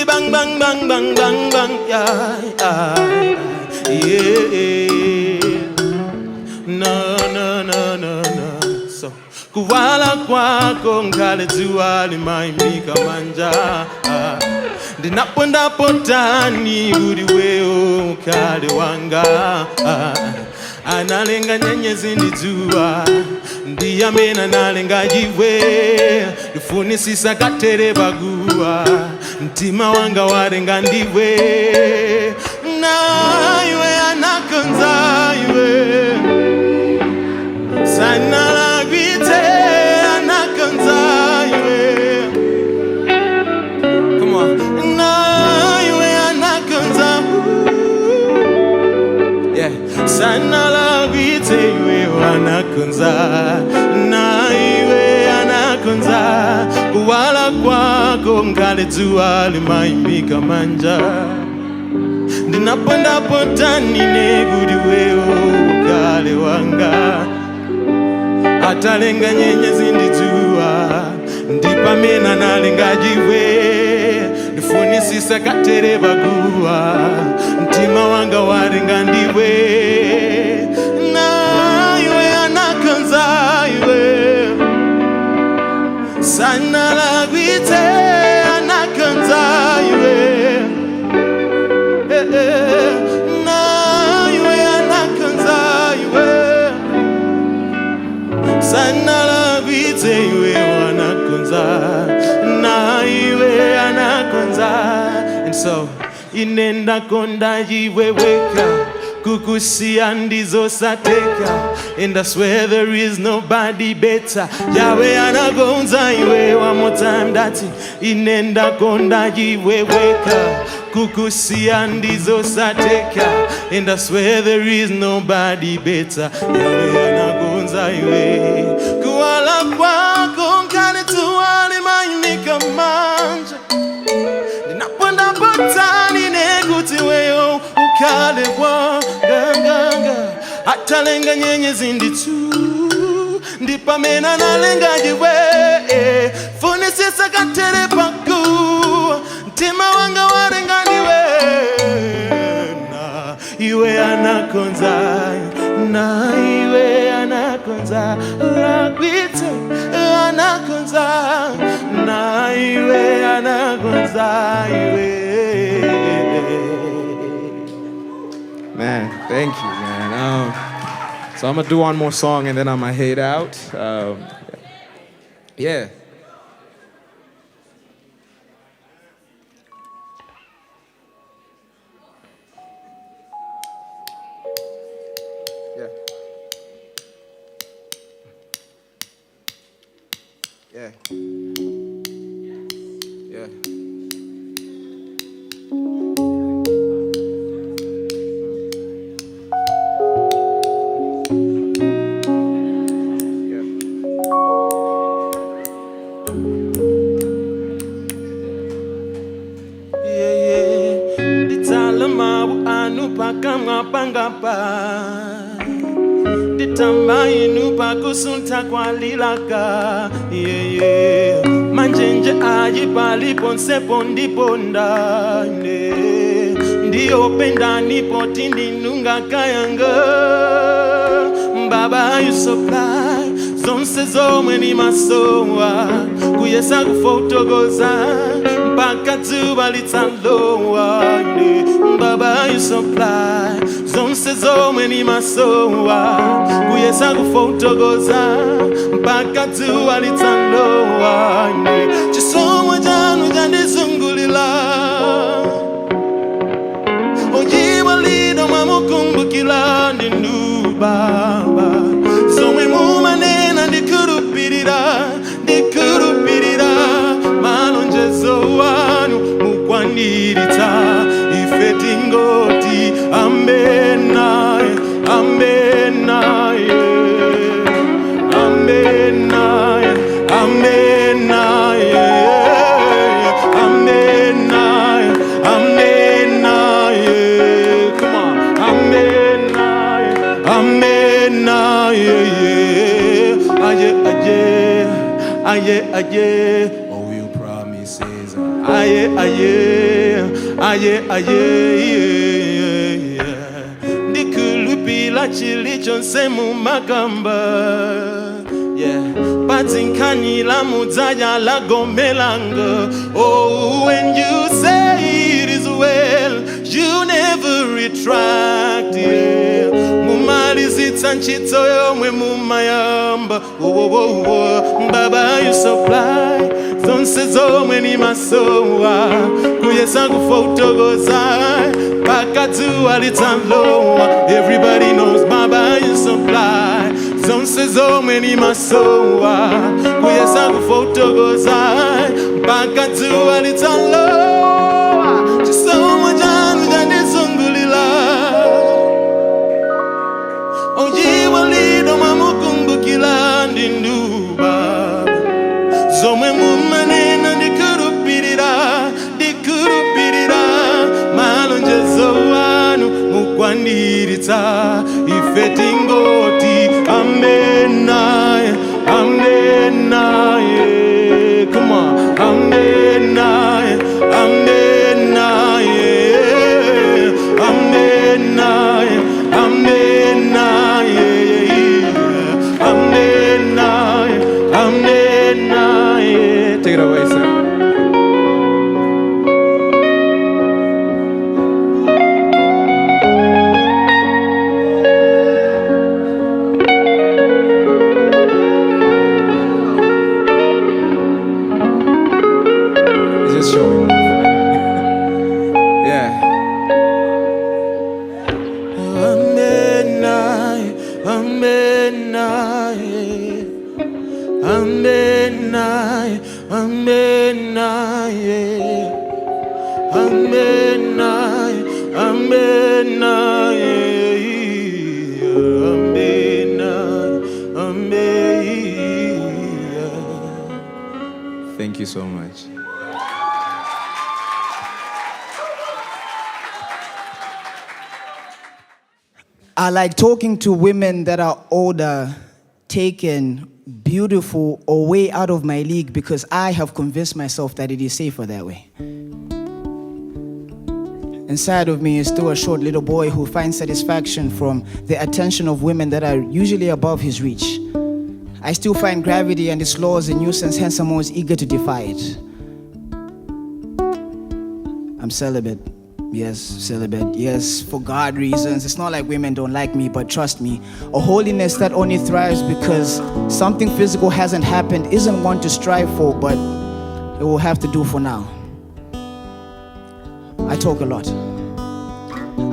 Bang, bang, bang, bang, bang, bang, yeah, yeah. No. So, kuwala kwako ngale dzuwa limaimika manja. Ndinaponda potani uri weo kale wanga. Analenga nyenyezi ndidzuwa ndiyamena nalenga jiwe ndifunisisa katere baguwa mtima wanga warenga ndiwe na iwe anakonza iwe sana lagwite anakonza iwe. Come on. Na iwe anakonza yeah. Sana lagwite iwe anakonza na iwe anakonza kuwala kwako ngale dzuwa limaimika manja. Ndinaponda potani negudi wewe kale wanga atalenga nyenyezi ndidzuwa ndipamena nalenga jiwe ndifunisisa katere baguwa mtima wanga warenga ndiwe na So inenda konda jiweweka kukusia ndizo sateka, and I swear there is nobody better. Yahweh anagonza iwe. One more time, that's it. Inenda konda jiweweka kukusia ndizo sateka, and I swear there is nobody better. Yahweh anagonza iwe. Kuala kwako nkane tuwali mainika manja, ninaponda potani nekutiweyo ukale wa ganganga, atalenga nyenyezi nditu ndipamena nalenga jiwe, funisisa katere paku ntima wanga warenganiwe, na iwe anakonza, na iwe anakonza, lakwite anakonza, na iwe anakonza iwe. Man, thank you, man. So I'm gonna do one more song and then I'm gonna head out. Yeah. Yeah. Yeah. Pangapa ditamba inu pakusunta kwa lilaka, yeah. Manjenje aji pali ponse pondi ponda, ndio penda nipo tindi nunga kayanga. Baba you supply zonse zomwe ni masowa, kuyesa kufotogoza mpaka tuba litalowa. Baba you supply zonse zomwe ni masowa, kuyesa kufotogoza mpaka tuba litalowa. Chisomo chanu chandizungulila, ojiwa lido mamukumbukila ndinu Baba. Zomwe mumanena ndikurupirira, malonjezo wanu mukwanirita, ife tingoti amenaye, amenaye, amenaye, amenaye, amenaye, amenaye. Come on, amenaye, amenaye. Aye, aye, aye, aye. Oh, your promises. Aye, aye, aye, aye. Ndikulupila chilichonse mumakamba, yeah. Patinkanila mudzaya la gomelanga. Oh, when you say it is well, you never retract, yeah. Mumalizitsa nchito yomwe mumayamba. Baba you supply zonse zomwe ni masowa, kuyesa kufotogoza mpaka tuwa litalowa. Everybody knows Baba you supply zonse zomwe ni masowa, kuyesa kufotogoza mpaka tuwa litalowa. Chisomo chanu chandizungulila, ojiwa lido mamukumbukila ndinu Baba. Zomwe mumanena ndikurupirira, malonjezo wanu mukwanirita, ife tingoti amenaye, amenaye. Come on, amenaye, amenaye, amenaye, amenaye, amenaye, amenaye. Take it away, sir. Thank you so much. I like talking to women that are older, taken, beautiful, or way out of my league because I have convinced myself that it is safer that way. Inside of me is still a short little boy who finds satisfaction from the attention of women that are usually above his reach. I still find gravity and its laws a nuisance, hence I'm always eager to defy it. I'm celibate. Yes, celibate. Yes, for God reasons. It's not like women don't like me, but trust me, a holiness that only thrives because something physical hasn't happened isn't one to strive for, but it will have to do for now. I talk a lot.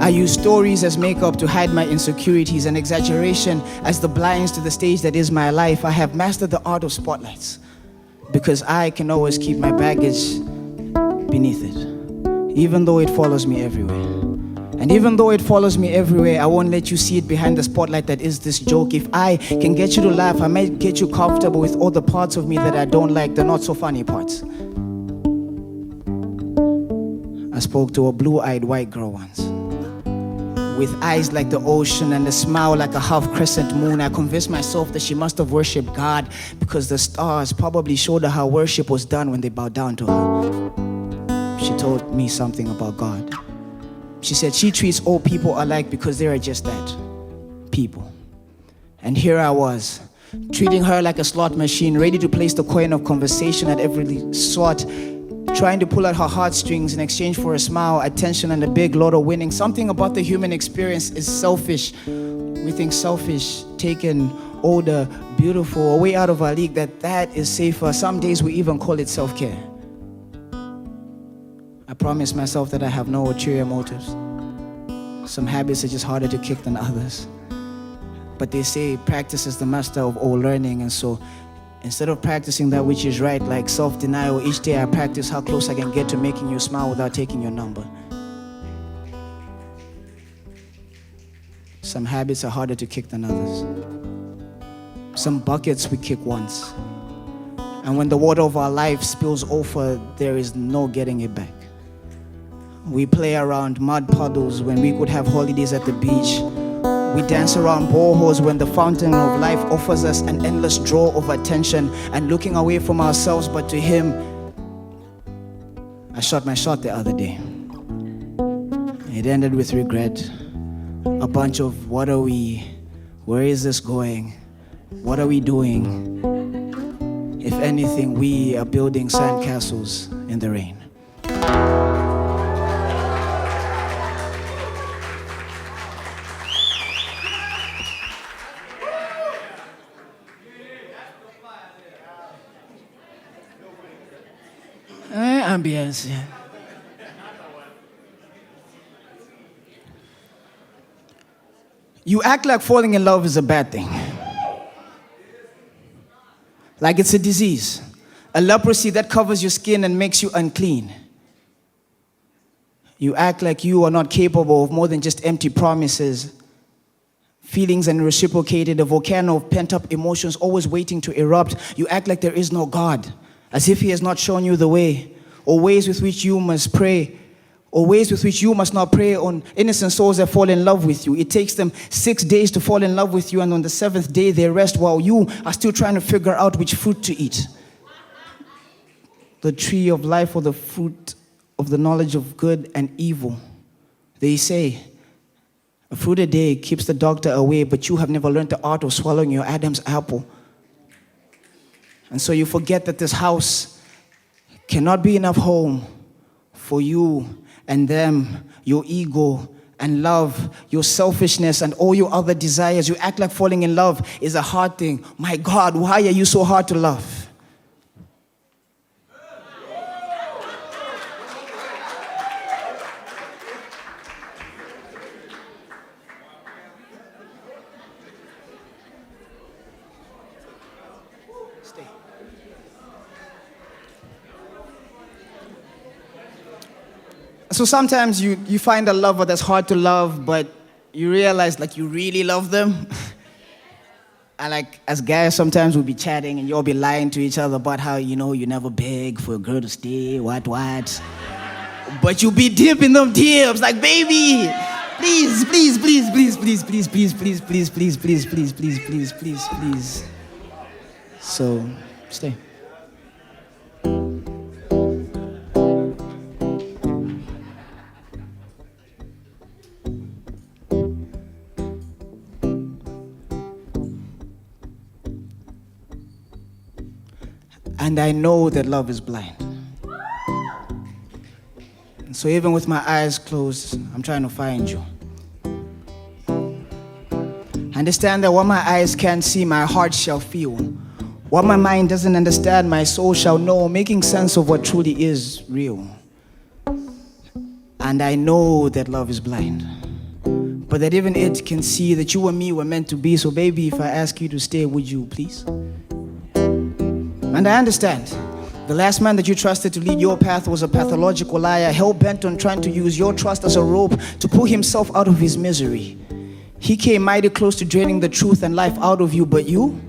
I use stories as makeup to hide my insecurities and exaggeration as the blinds to the stage that is my life. I have mastered the art of spotlights because I can always keep my baggage beneath it, even though it follows me everywhere. And even though it follows me everywhere, I won't let you see it behind the spotlight that is this joke. If I can get you to laugh, I might get you comfortable with all the parts of me that I don't like, the not so funny parts. I spoke to a blue-eyed white girl once, with eyes like the ocean and a smile like a half-crescent moon. I convinced myself that she must have worshipped God because the stars probably showed her how worship was done when they bowed down to her. She told me something about God. She said she treats all people alike because they are just that, people. And here I was, treating her like a slot machine, ready to place the coin of conversation at every slot, trying to pull at her heartstrings in exchange for a smile, attention, and a big lotto winning. Something about the human experience is selfish. We think selfish, taken, older, beautiful, or way out of our league, that is safer. Some days we even call it self-care. I promise myself that I have no ulterior motives. Some habits are just harder to kick than others. But they say practice is the master of all learning, and so instead of practicing that which is right, like self-denial, each day I practice how close I can get to making you smile without taking your number. Some habits are harder to kick than others. Some buckets we kick once, and when the water of our life spills over, there is no getting it back. We play around mud puddles when we could have holidays at the beach. We dance around boreholes when the fountain of life offers us an endless draw of attention and looking away from ourselves. But to him, I shot my shot the other day. It ended with regret. A bunch of what are we? Where is this going? What are we doing? If anything, we are building sandcastles in the rain. Ambience. You act like falling in love is a bad thing. Like it's a disease, a leprosy that covers your skin and makes you unclean. You act like you are not capable of more than just empty promises, feelings unreciprocated, a volcano of pent-up emotions always waiting to erupt. You act like there is no God, as if he has not shown you the way, or ways with which you must pray, or ways with which you must not prey on innocent souls that fall in love with you. It takes them 6 days to fall in love with you, and on the 7th day they rest while you are still trying to figure out which fruit to eat. The tree of life or the fruit of the knowledge of good and evil. They say, a fruit a day keeps the doctor away, but you have never learned the art of swallowing your Adam's apple. And so you forget that this house cannot be enough home for you and them, your ego and love, your selfishness and all your other desires. You act like falling in love is a hard thing. My God, why are you so hard to love? So sometimes you find a lover that's hard to love, but you realize like you really love them. And like as guys, sometimes we'll be chatting and you'll be lying to each other about how, you never beg for a girl to stay, what. But you'll be deep in them dips, like, baby, please. So, stay. And I know that love is blind. And so even with my eyes closed, I'm trying to find you. Understand that what my eyes can't see, my heart shall feel. What my mind doesn't understand, my soul shall know, making sense of what truly is real. And I know that love is blind, but that even it can see that you and me were meant to be. So baby, if I ask you to stay, would you please? And I understand. The last man that you trusted to lead your path was a pathological liar, hell-bent on trying to use your trust as a rope to pull himself out of his misery. He came mighty close to draining the truth and life out of you, but you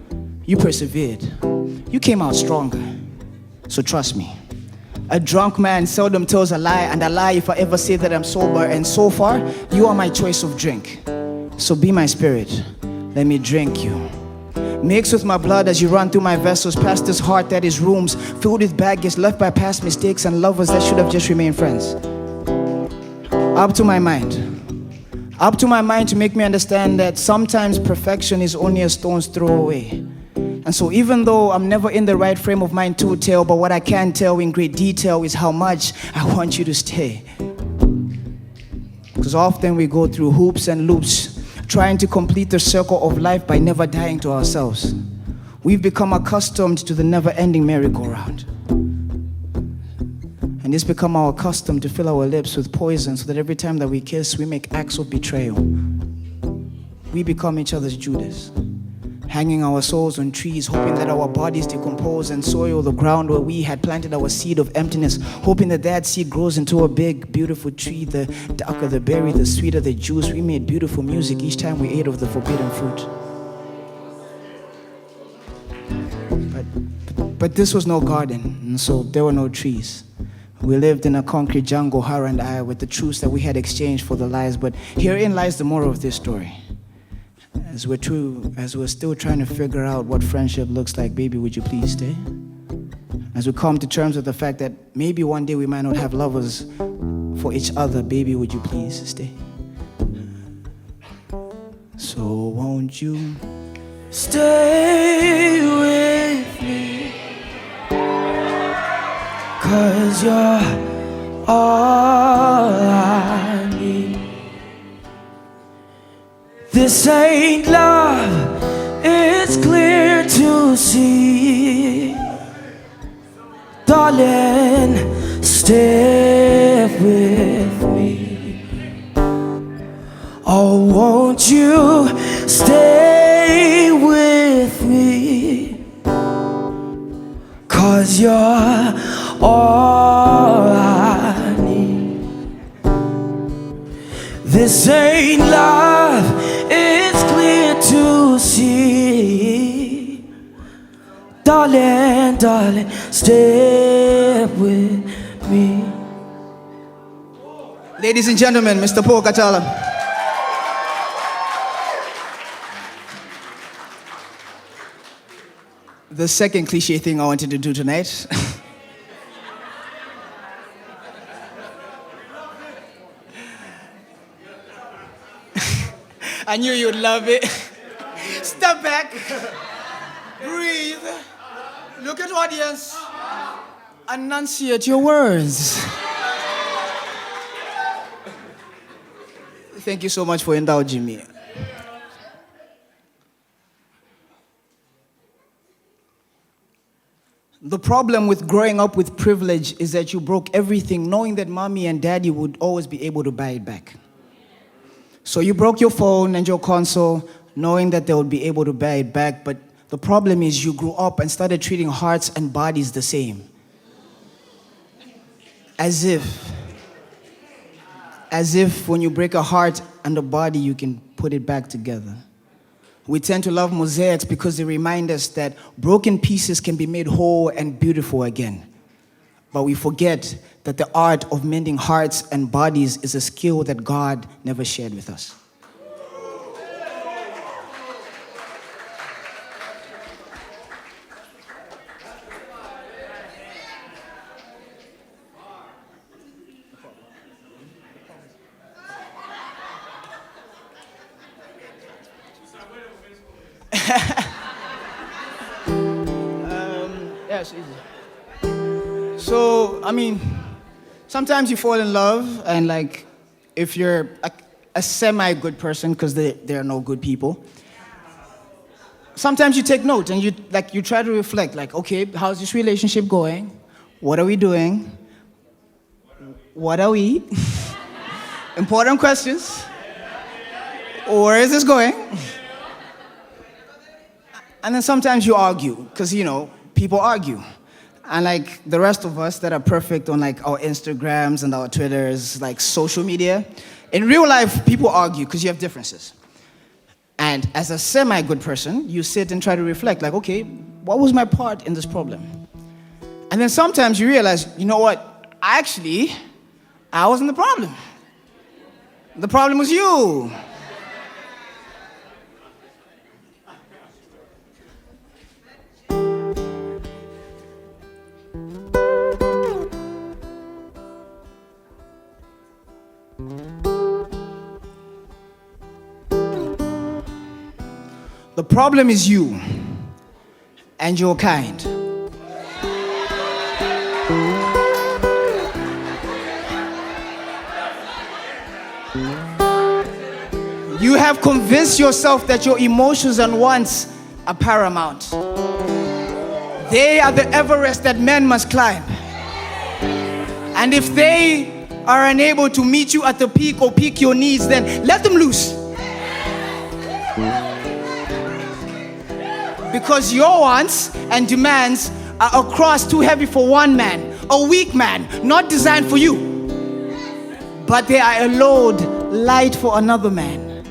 persevered. You came out stronger. So trust me. A drunk man seldom tells a lie, and I lie if I ever say that I'm sober. And so far, you are my choice of drink. So be my spirit. Let me drink you. Mix with my blood as you run through my vessels, past this heart that is rooms filled with baggage left by past mistakes and lovers that should have just remained friends. Up to my mind to make me understand that sometimes perfection is only a stone's throw away. And so even though I'm never in the right frame of mind to tell, but what I can tell in great detail is how much I want you to stay. Because often we go through hoops and loops, trying to complete the circle of life by never dying to ourselves. We've become accustomed to the never-ending merry-go-round. And it's become our custom to fill our lips with poison so that every time that we kiss, we make acts of betrayal. We become each other's Judas, hanging our souls on trees, hoping that our bodies decompose and soil the ground where we had planted our seed of emptiness, hoping that that seed grows into a big, beautiful tree. The darker the berry, the sweeter the juice. We made beautiful music each time we ate of the forbidden fruit. But this was no garden, and so there were no trees. We lived in a concrete jungle, her and I, with the truths that we had exchanged for the lies. But herein lies the moral of this story. As we're still trying to figure out what friendship looks like, baby, would you please stay? As we come to terms with the fact that maybe one day we might not have lovers for each other, baby, would you please stay? So won't you stay with me? 'Cause you're all I need. This ain't love, it's clear to see. Darling, stay with me. Oh, won't you stay with me? 'Cause you're all I need. This ain't love, it's clear to see. Darling, darling, stay with me. Ladies and gentlemen, Mr. Paul Kachala. The second cliche thing I wanted to do tonight. I knew you'd love it. Step back, breathe, look at audience, enunciate your words. Thank you so much for indulging me. The problem with growing up with privilege is that you broke everything knowing that mommy and daddy would always be able to buy it back. So you broke your phone and your console knowing that they would be able to buy it back, but the problem is you grew up and started treating hearts and bodies the same. As if as if when you break a heart and a body, you can put it back together. We tend to love mosaics because they remind us that broken pieces can be made whole and beautiful again. But we forget that the art of mending hearts and bodies is a skill that God never shared with us. Yes, easy. So, I mean, sometimes you fall in love, and like, if you're a semi-good person, because there are no good people, sometimes you take note and you try to reflect, like, okay, how's this relationship going? What are we doing? What are we? Important questions. Where is this going? And then sometimes you argue, because, people argue. And like the rest of us that are perfect on like our Instagrams and our Twitters, like social media, in real life, people argue because you have differences. And as a semi-good person, you sit and try to reflect, like, okay, what was my part in this problem? And then sometimes you realize, you know what? I wasn't the problem. The problem was you. The problem is you and your kind. You have convinced yourself that your emotions and wants are paramount. They are the Everest that men must climb. And if they are unable to meet you at the peak or pick your needs, then let them loose. Because your wants and demands are a cross too heavy for one man, a weak man, not designed for you. But they are a load light for another man.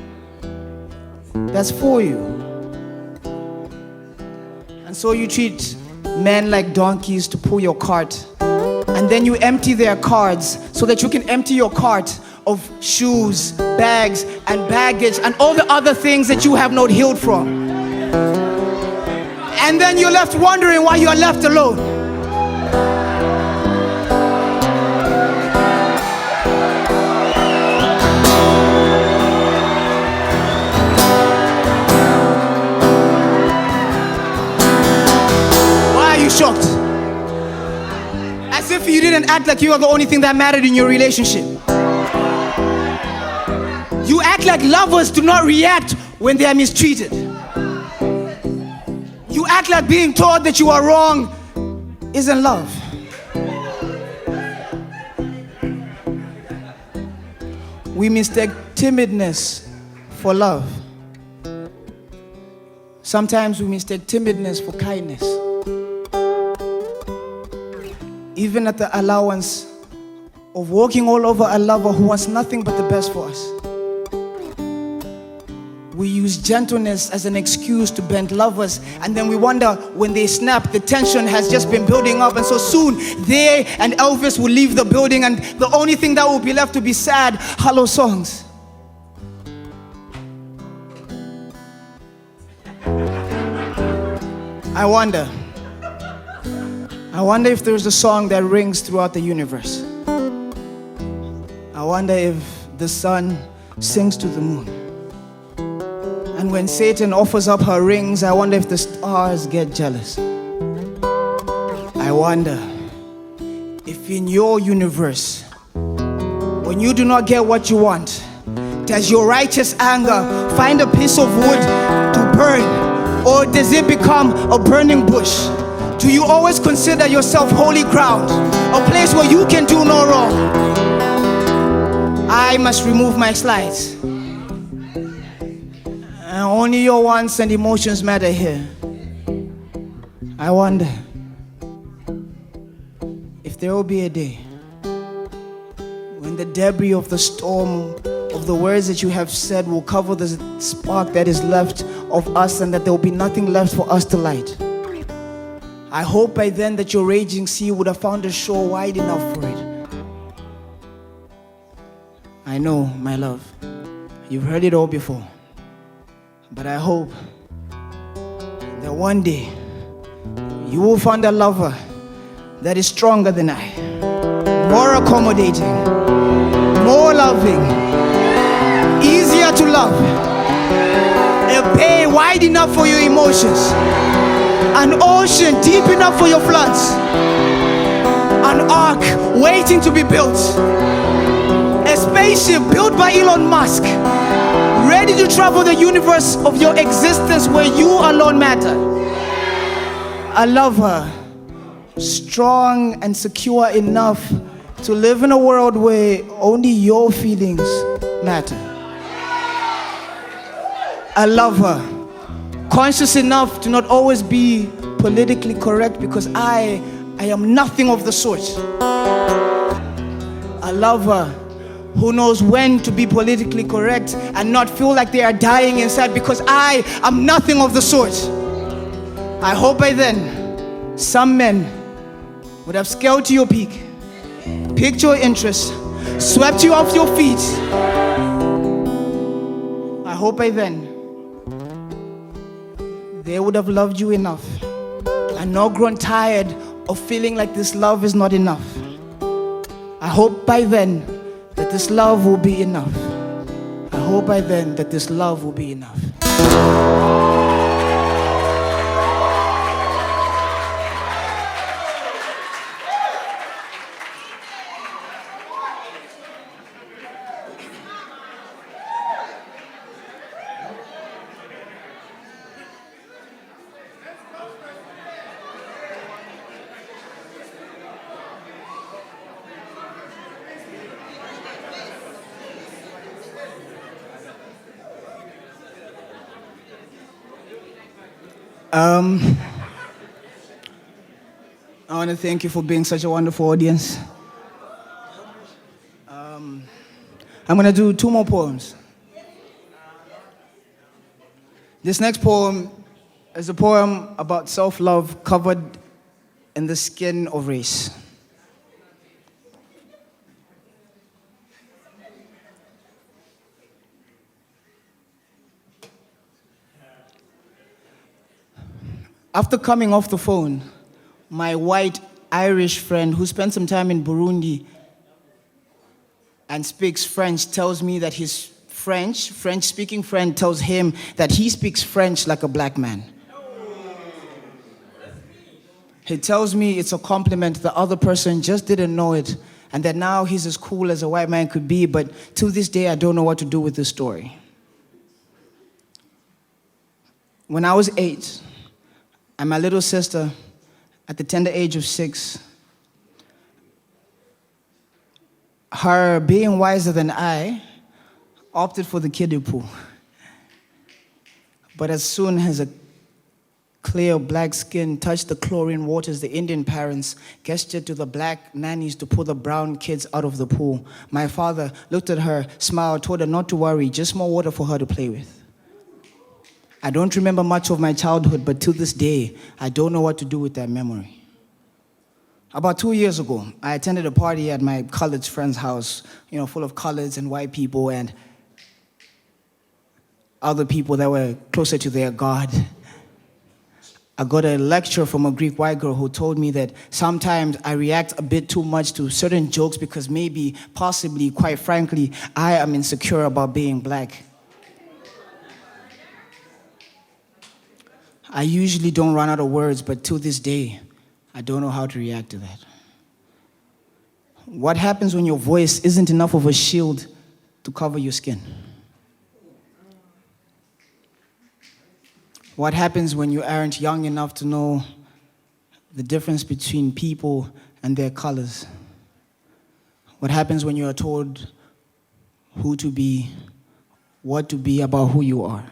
That's for you. And so you treat men like donkeys to pull your cart. And then you empty their carts so that you can empty your cart of shoes, bags, and baggage, and all the other things that you have not healed from. And then you're left wondering why you are left alone. Why are you shocked? As if you didn't act like you are the only thing that mattered in your relationship. You act like lovers do not react when they are mistreated. You act like being told that you are wrong isn't love. We mistake timidness for love. Sometimes we mistake timidness for kindness. Even at the allowance of walking all over a lover who wants nothing but the best for us. We use gentleness as an excuse to bend lovers, and then we wonder when they snap, the tension has just been building up, and so soon they and Elvis will leave the building, and the only thing that will be left to be sad, hollow songs. I wonder if there's a song that rings throughout the universe. I wonder if the sun sings to the moon. And when Satan offers up her rings, I wonder if the stars get jealous. I wonder if in your universe, when you do not get what you want, does your righteous anger find a piece of wood to burn, or does it become a burning bush? Do you always consider yourself holy ground, a place where you can do no wrong? I must remove my slides. And only your wants and emotions matter here. I wonder if there will be a day when the debris of the storm, of the words that you have said, will cover the spark that is left of us, and that there will be nothing left for us to light. I hope by then that your raging sea would have found a shore wide enough for it. I know, my love, you've heard it all before, but I hope that one day you will find a lover that is stronger than I, more accommodating, more loving, easier to love, a bay wide enough for your emotions, an ocean deep enough for your floods, an ark waiting to be built, a spaceship built by Elon Musk, ready to travel the universe of your existence where you alone matter. A lover strong and secure enough to live in a world where only your feelings matter. A lover conscious enough to not always be politically correct, because I am nothing of the sort. A lover who knows when to be politically correct and not feel like they are dying inside, because I am nothing of the sort. I hope by then some men would have scaled to your peak, picked your interest, swept you off your feet. I hope by then they would have loved you enough and not grown tired of feeling like this love is not enough. I hope by then that this love will be enough. I hope by then that this love will be enough. I want to thank you for being such a wonderful audience. I'm going to do 2 more poems. This next poem is a poem about self-love covered in the skin of race. After coming off the phone, my white Irish friend who spent some time in Burundi and speaks French tells me that his French-speaking friend tells him that he speaks French like a black man. He tells me it's a compliment, the other person just didn't know it, and that now he's as cool as a white man could be, but to this day I don't know what to do with this story. When I was 8, and my little sister, at the tender age of 6, her being wiser than I, opted for the kiddie pool. But as soon as a clear black skin touched the chlorine waters, the Indian parents gestured to the black nannies to pull the brown kids out of the pool. My father looked at her, smiled, told her not to worry, just more water for her to play with. I don't remember much of my childhood, but to this day, I don't know what to do with that memory. About 2 years ago, I attended a party at my college friend's house, full of coloreds and white people and other people that were closer to their God. I got a lecture from a Greek white girl who told me that sometimes I react a bit too much to certain jokes because maybe, possibly, quite frankly, I am insecure about being black. I usually don't run out of words, but to this day, I don't know how to react to that. What happens when your voice isn't enough of a shield to cover your skin? What happens when you aren't young enough to know the difference between people and their colors? What happens when you are told who to be, what to be about who you are?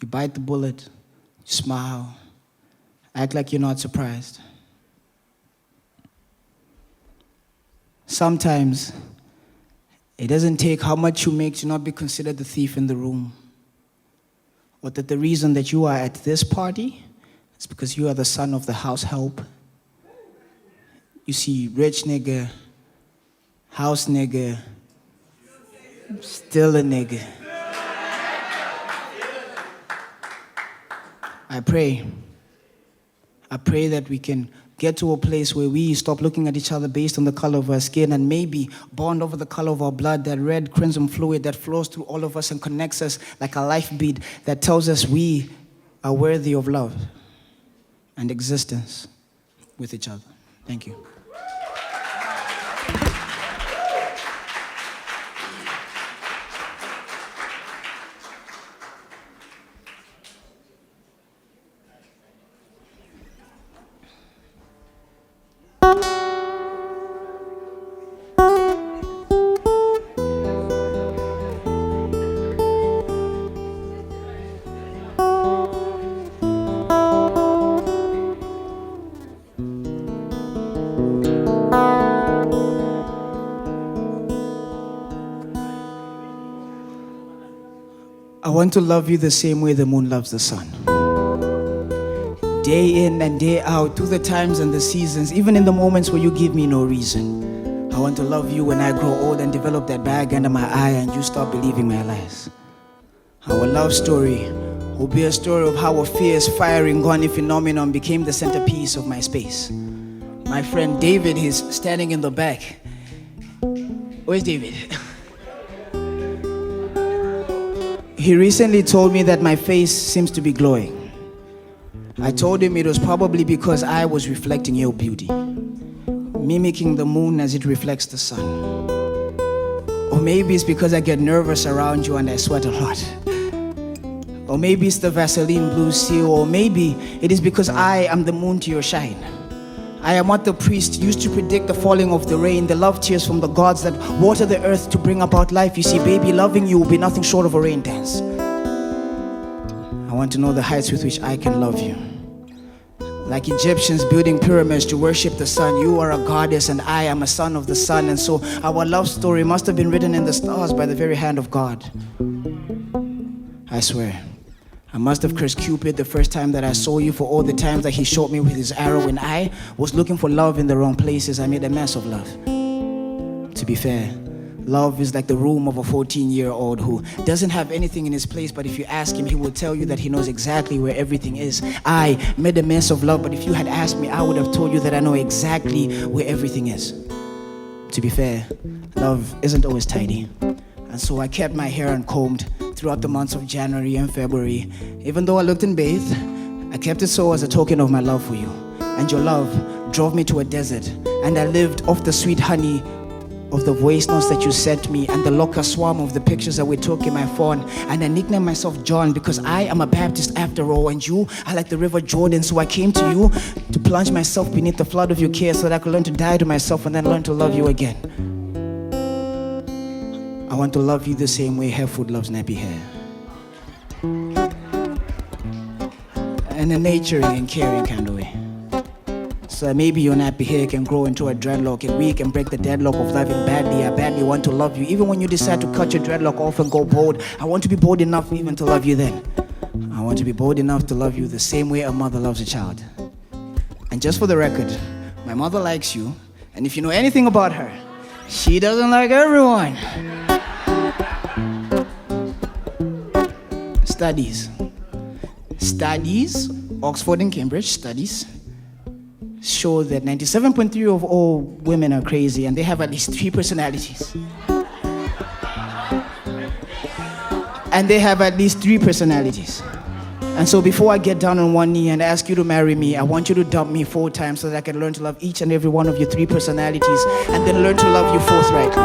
You bite the bullet, smile, act like you're not surprised. Sometimes It doesn't take how much you make to not be considered the thief in the room. Or that the reason that you are at this party is because you are the son of the house help. You see, rich nigga, house nigga, still a nigga. I pray that we can get to a place where we stop looking at each other based on the color of our skin and maybe bond over the color of our blood, that red crimson fluid that flows through all of us and connects us like a life bead that tells us we are worthy of love and existence with each other. Thank you. I want to love you the same way the moon loves the sun. Day in and day out, through the times and the seasons, even in the moments where you give me no reason. I want to love you when I grow old and develop that bag under my eye and you stop believing my lies. Our love story will be a story of how a fierce, fiery Ngwani phenomenon became the centerpiece of my space. My friend David is standing in the back. Where's David? He recently told me that my face seems to be glowing. I told him it was probably because I was reflecting your beauty, mimicking the moon as it reflects the sun. Or maybe it's because I get nervous around you and I sweat a lot. Or maybe it's the Vaseline blue seal, or maybe it is because I am the moon to your shine. I am what the priest used to predict the falling of the rain, the love tears from the gods that water the earth to bring about life. You see, baby, loving you will be nothing short of a rain dance. I want to know the heights with which I can love you. Like Egyptians building pyramids to worship the sun, you are a goddess and I am a son of the sun. And so our love story must have been written in the stars by the very hand of God. I swear. I must have cursed Cupid the first time that I saw you for all the times that he shot me with his arrow when I was looking for love in the wrong places. I made a mess of love. To be fair, love is like the room of a 14-year-old who doesn't have anything in his place, but if you ask him, he will tell you that he knows exactly where everything is. I made a mess of love, but if you had asked me, I would have told you that I know exactly where everything is. To be fair, love isn't always tidy. And so I kept my hair uncombed throughout the months of January and February. Even though I looked and bathed, I kept it so as a token of my love for you. And your love drove me to a desert, and I lived off the sweet honey of the voice notes that you sent me and the locker swarm of the pictures that we took in my phone. And I nicknamed myself John because I am a Baptist after all, and you are like the River Jordan. So I came to you to plunge myself beneath the flood of your care so that I could learn to die to myself and then learn to love you again. I want to love you the same way Hairfoot loves nappy hair. In a nurturing and caring kind of way. So that maybe your nappy hair can grow into a dreadlock and we can break the deadlock of loving badly. I badly want to love you. Even when you decide to cut your dreadlock off and go bold, I want to be bold enough even to love you then. I want to be bold enough to love you the same way a mother loves a child. And just for the record, my mother likes you, and if you know anything about her, she doesn't like everyone. Studies, Oxford and Cambridge studies show that 97.3% of all women are crazy and they have at least 3 personalities. And they have at least 3 personalities. And so before I get down on one knee and ask you to marry me, I want you to dump me 4 times so that I can learn to love each and every one of your 3 personalities and then learn to love you forthrightly.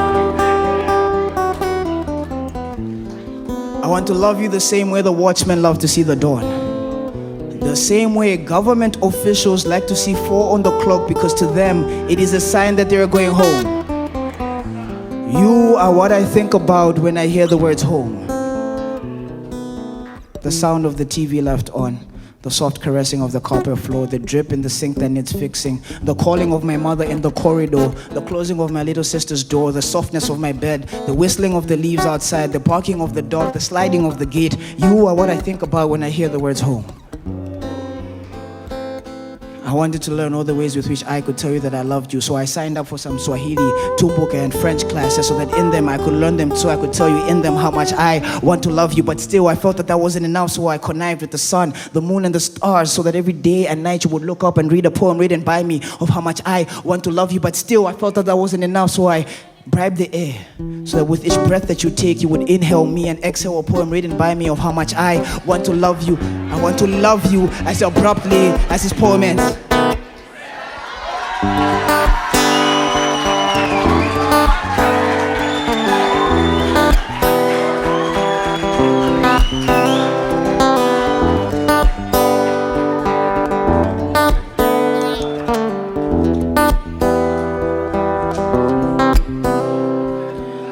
I want to love you the same way the watchmen love to see the dawn. The same way government officials like to see 4 on the clock because to them it is a sign that they are going home. You are what I think about when I hear the words home. The sound of the TV left on, The soft caressing of the copper floor, the drip in the sink that needs fixing, the calling of my mother in the corridor, the closing of my little sister's door, the softness of my bed, the whistling of the leaves outside, the barking of the dog, the sliding of the gate. You are what I think about when I hear the words home. I wanted to learn all the ways with which I could tell you that I loved you, so I signed up for some Swahili, Tumbuka, and French classes so that in them I could learn them, so I could tell you in them how much I want to love you. But still, I felt that that wasn't enough, so I connived with the sun, the moon, and the stars, so that every day and night you would look up and read a poem written by me of how much I want to love you. But still, I felt that that wasn't enough, so I bribed the air, so that with each breath that you take, you would inhale me and exhale a poem written by me of how much I want to love you. I want to love you as abruptly as his poem ends.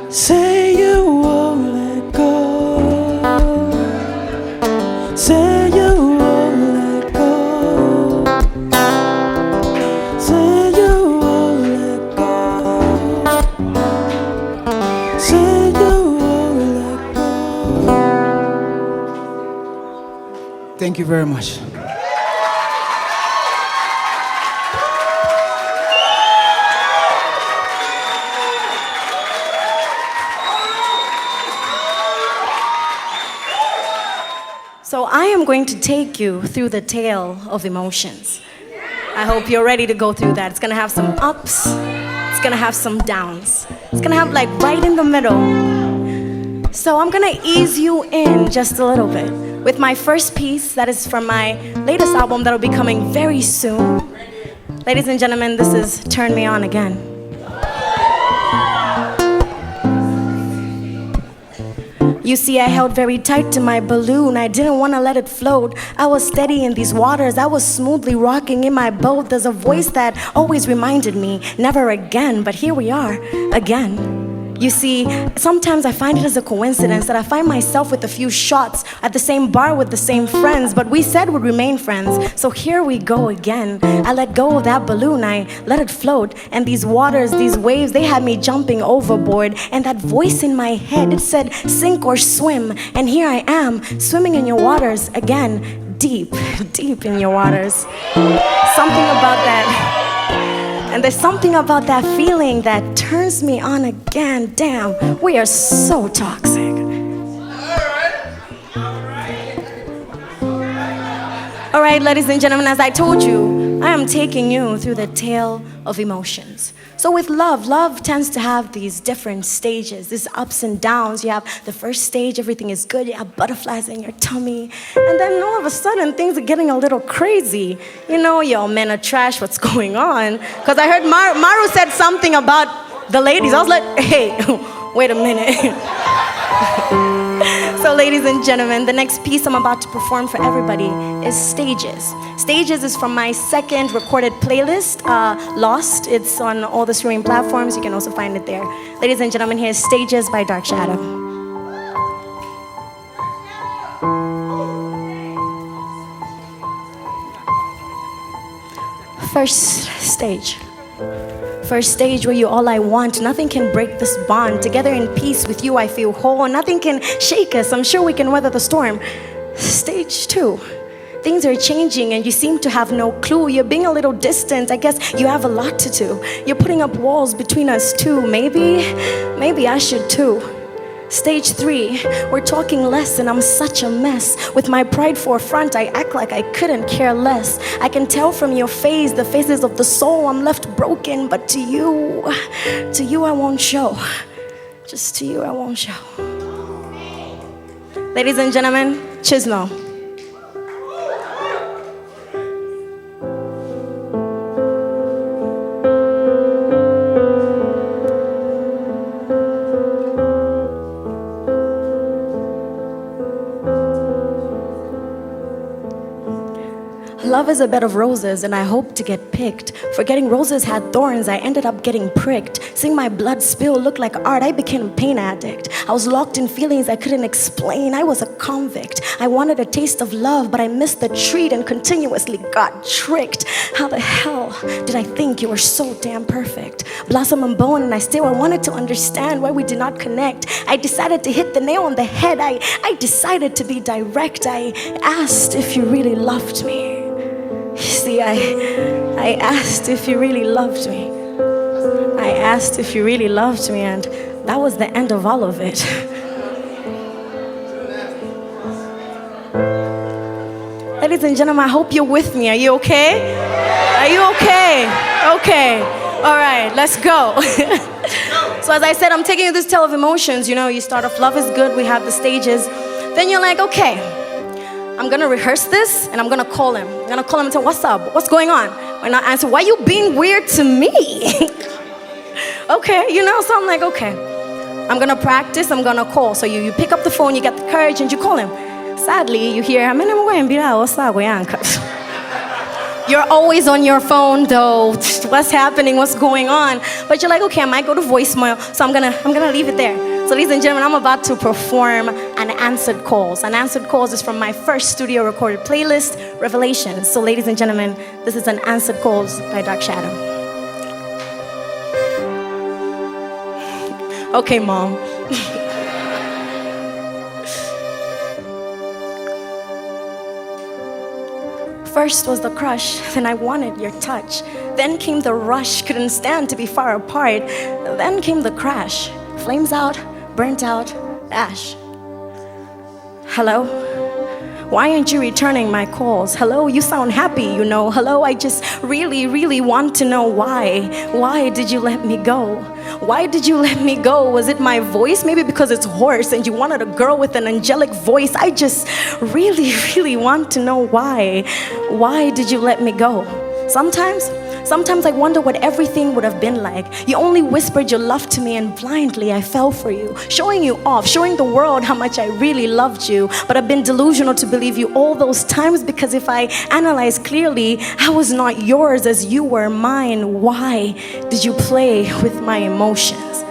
Say you won't let go. Say you won't let go. Say you won't let go. Say you won't let go. Thank you very much. So I am going to take you through the tale of emotions. I hope you're ready to go through that. It's gonna have some ups, it's gonna have some downs. It's gonna have like right in the middle. So I'm gonna ease you in just a little bit with my first piece that is from my latest album that'll be coming very soon. Ladies and gentlemen, this is Turn Me On Again. You see, I held very tight to my balloon. I didn't want to let it float. I was steady in these waters. I was smoothly rocking in my boat. There's a voice that always reminded me, never again, but here we are, again. You see, sometimes I find it as a coincidence that I find myself with a few shots at the same bar with the same friends, but we said we'd remain friends, so here we go again. I let go of that balloon, I let it float, and these waters, these waves, they had me jumping overboard, and that voice in my head, it said, sink or swim, and here I am, swimming in your waters again, deep, deep in your waters. Something about that. And there's something about that feeling that turns me on again. Damn, we are so toxic. All right, ladies and gentlemen, as I told you, I am taking you through the tale of emotions. So with love, love tends to have these different stages, these ups and downs. You have the first stage, everything is good. You have butterflies in your tummy. And then all of a sudden, things are getting a little crazy. You know, yo, men are trash, what's going on? Because I heard Maru said something about the ladies. I was like, hey, wait a minute. So ladies and gentlemen, the next piece I'm about to perform for everybody is Stages. Stages is from my second recorded playlist, Lost. It's on all the streaming platforms. You can also find it there. Ladies and gentlemen, here's Stages by Dark Shadow. First stage. First stage where you're all I want. Nothing can break this bond. Together in peace with you I feel whole. Nothing can shake us. I'm sure we can weather the storm. Stage 2. Things are changing and you seem to have no clue. You're being a little distant. I guess you have a lot to do. You're putting up walls between us too. Maybe I should too. Stage 3, we're talking less and I'm such a mess. With my pride forefront, I act like I couldn't care less. I can tell from your face, the faces of the soul, I'm left broken, but to you I won't show. Just to you I won't show. Ladies and gentlemen, Chismo. Love is a bed of roses, and I hope to get picked. Forgetting roses had thorns, I ended up getting pricked. Seeing my blood spill looked like art, I became a pain addict. I was locked in feelings I couldn't explain. I was a convict. I wanted a taste of love, but I missed the treat and continuously got tricked. How the hell did I think you were so damn perfect? Blossom and bone, and I wanted to understand why we did not connect. I decided to hit the nail on the head. I decided to be direct. I asked if you really loved me. See, I asked if you really loved me. I asked if you really loved me, and that was the end of all of it. Ladies and gentlemen, I hope you're with me. Are you okay? Are you okay? Okay. All right, let's go. So as I said, I'm taking you this tale of emotions. You know, you start off, love is good, we have the stages. Then you're like, okay, I'm gonna rehearse this and I'm gonna call him. I'm gonna call him and say, what's up? What's going on? When I answer, why are you being weird to me? Okay, you know, so I'm like, okay. I'm gonna practice, I'm gonna call. So you pick up the phone, you get the courage and you call him. Sadly, you hear, you're always on your phone though. What's happening? What's going on? But you're like, okay, I might go to voicemail, so I'm gonna leave it there. So ladies and gentlemen, I'm about to perform Unanswered Calls. Unanswered Calls is from my first studio recorded playlist, Revelations. So ladies and gentlemen, this is Unanswered Calls by Dark Shadow. Okay, Mom. First was the crush, then I wanted your touch. Then came the rush, couldn't stand to be far apart. Then came the crash, flames out, burnt out, ash. Hello? Why aren't you returning my calls? Hello, you sound happy, you know. Hello, I just really, really want to know why. Why did you let me go? Why did you let me go? Was it my voice? Maybe because it's hoarse and you wanted a girl with an angelic voice. I just really, really want to know why. Why did you let me go? Sometimes I wonder what everything would have been like. You only whispered your love to me and blindly I fell for you, showing you off, showing the world how much I really loved you. But I've been delusional to believe you all those times, because if I analyze clearly, I was not yours as you were mine. Why did you play with my emotions?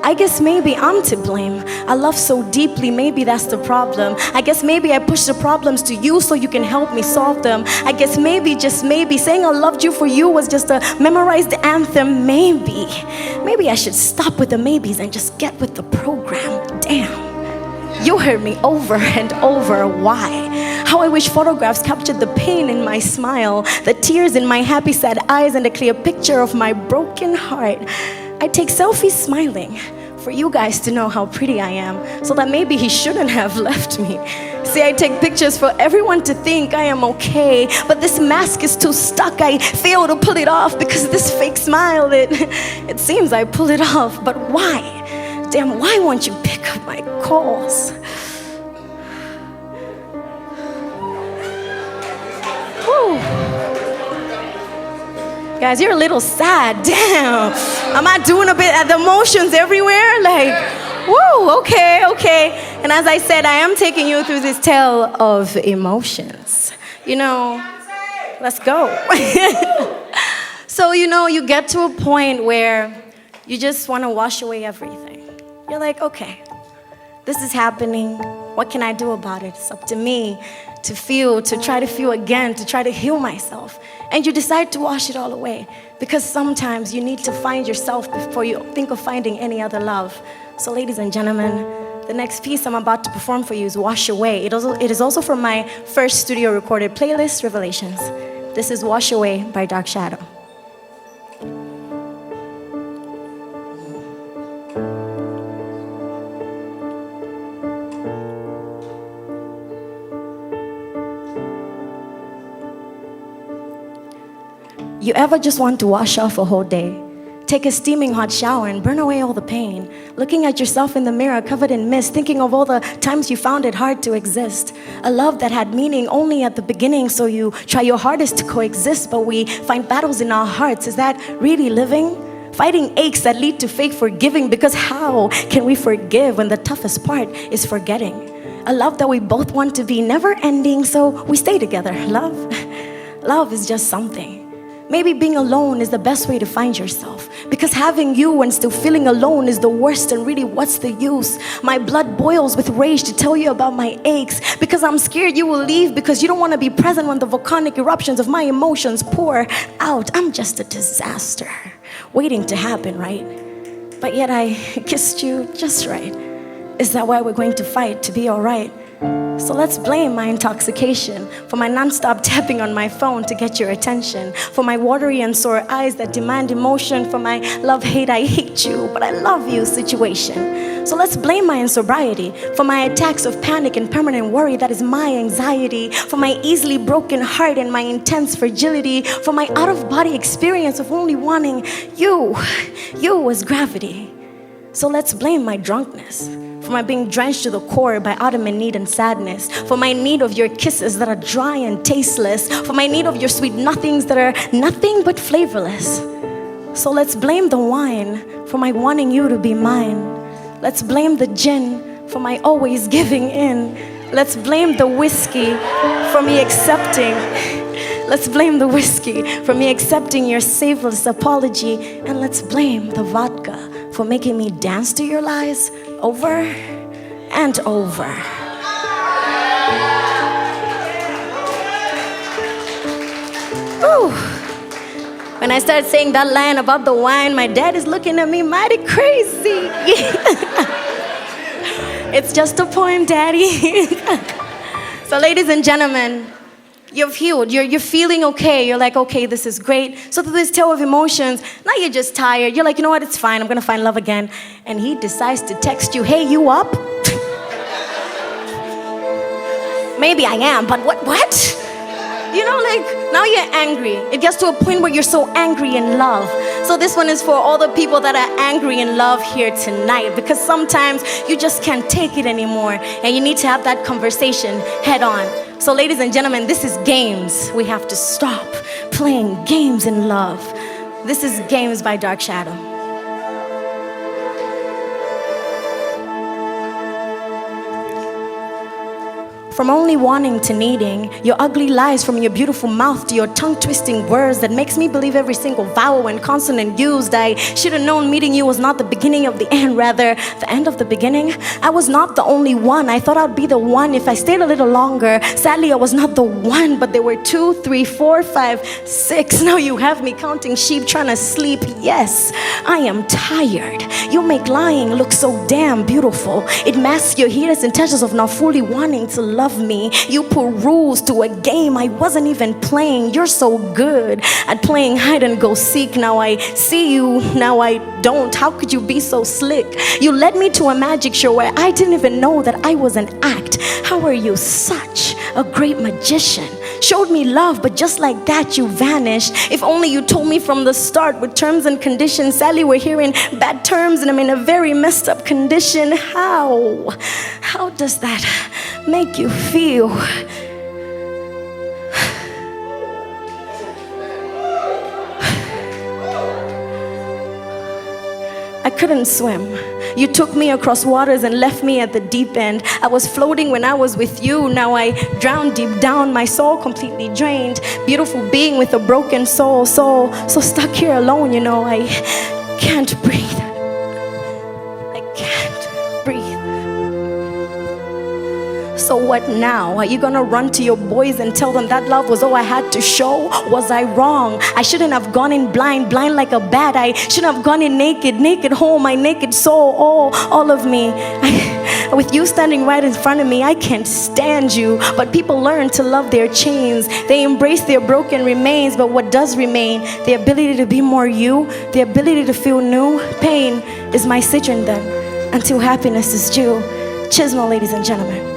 I guess maybe I'm to blame. I love so deeply, maybe that's the problem. I guess maybe I push the problems to you so you can help me solve them. I guess maybe, just maybe, saying I loved you for you was just a memorized anthem. Maybe I should stop with the maybes and just get with the program. Damn, you heard me over and over. Why? How I wish photographs captured the pain in my smile, the tears in my happy sad eyes, and a clear picture of my broken heart. I take selfies smiling for you guys to know how pretty I am, so that maybe he shouldn't have left me. See, I take pictures for everyone to think I am okay, but this mask is too stuck. I fail to pull it off because this fake smile, it seems I pull it off. But why? Damn, why won't you pick up my calls? Whew. Guys, you're a little sad. Damn. Am I doing a bit of the emotions everywhere? Like, woo, okay. And as I said, I am taking you through this tale of emotions. You know, let's go. So, you know, you get to a point where you just want to wash away everything. You're like, okay, this is happening. What can I do about it? It's up to me to feel, to try to feel again, to try to heal myself. And you decide to wash it all away, because sometimes you need to find yourself before you think of finding any other love. So ladies and gentlemen, the next piece I'm about to perform for you is Wash Away. It is also from my first studio recorded playlist, Revelations. This is Wash Away by Dark Shadow. You ever just want to wash off a whole day? Take a steaming hot shower and burn away all the pain. Looking at yourself in the mirror covered in mist, thinking of all the times you found it hard to exist. A love that had meaning only at the beginning, so you try your hardest to coexist, but we find battles in our hearts. Is that really living? Fighting aches that lead to fake forgiving, because how can we forgive when the toughest part is forgetting? A love that we both want to be never ending, so we stay together. Love. love is just something. Maybe being alone is the best way to find yourself. Because having you and still feeling alone is the worst, and really, what's the use? My blood boils with rage to tell you about my aches. Because I'm scared you will leave, because you don't want to be present when the volcanic eruptions of my emotions pour out. I'm just a disaster, waiting to happen, right? But yet I kissed you just right. Is that why we're going to fight to be alright? So let's blame my intoxication for my non-stop tapping on my phone to get your attention, for my watery and sore eyes that demand emotion, for my love-hate, I hate you, but I love you situation. So let's blame my insobriety for my attacks of panic and permanent worry that is my anxiety, for my easily broken heart and my intense fragility, for my out-of-body experience of only wanting you as gravity. So let's blame my drunkenness for my being drenched to the core by autumn need and sadness, for my need of your kisses that are dry and tasteless, for my need of your sweet nothings that are nothing but flavorless. So let's blame the wine for my wanting you to be mine. Let's blame the gin for my always giving in. Let's blame the whiskey for me accepting. Let's blame the whiskey for me accepting your saveless apology. And let's blame the vodka for making me dance to your lies over and over. Ooh. When I started saying that line about the wine, my dad is looking at me mighty crazy. It's just a poem, Daddy. So ladies and gentlemen, you've healed, you're feeling okay, you're like, okay, this is great. So through this tale of emotions, now you're just tired. You're like, you know what, it's fine, I'm gonna find love again. And he decides to text you, hey, you up? Maybe I am, but what? You know, like, now you're angry. It gets to a point where you're so angry in love. So this one is for all the people that are angry in love here tonight, because sometimes you just can't take it anymore and you need to have that conversation head on. So ladies and gentlemen, this is games. We have to stop playing games in love. This is Games by Dark Shadow. From only wanting to needing, your ugly lies from your beautiful mouth to your tongue-twisting words that makes me believe every single vowel and consonant used. I should have known meeting you was not the beginning of the end, rather the end of the beginning. I was not the only one. I thought I'd be the one if I stayed a little longer. Sadly, I was not the one, but there were 2, 3, 4, 5, 6. Now you have me counting sheep trying to sleep. Yes, I am tired. You make lying look so damn beautiful. It masks your hidden intentions of not fully wanting to love me. You put rules to a game I wasn't even playing. You're so good at playing hide and go seek. Now I see you, now I don't. How could you be so slick? You led me to a magic show where I didn't even know that I was an act. How are you such a great magician? Showed me love, but just like that you vanished. If only you told me from the start with terms and conditions. Sadly, we're here in bad terms and I'm in a very messed up condition. How does that make you feel? I couldn't swim. You took me across waters and left me at the deep end. I was floating when I was with you. Now I drown deep down, my soul completely drained. Beautiful being with a broken soul. So stuck here alone, you know. I can't breathe. I can't breathe. So what now? Are you gonna run to your boys and tell them that love was all I had to show? Was I wrong? I shouldn't have gone in blind like a bat. I shouldn't have gone in naked home, my naked soul, all of me. With you standing right in front of me, I can't stand you. But people learn to love their chains. They embrace their broken remains. But what does remain? The ability to be more you, the ability to feel new. Pain is my citron then, until happiness is due. Chismo, ladies and gentlemen.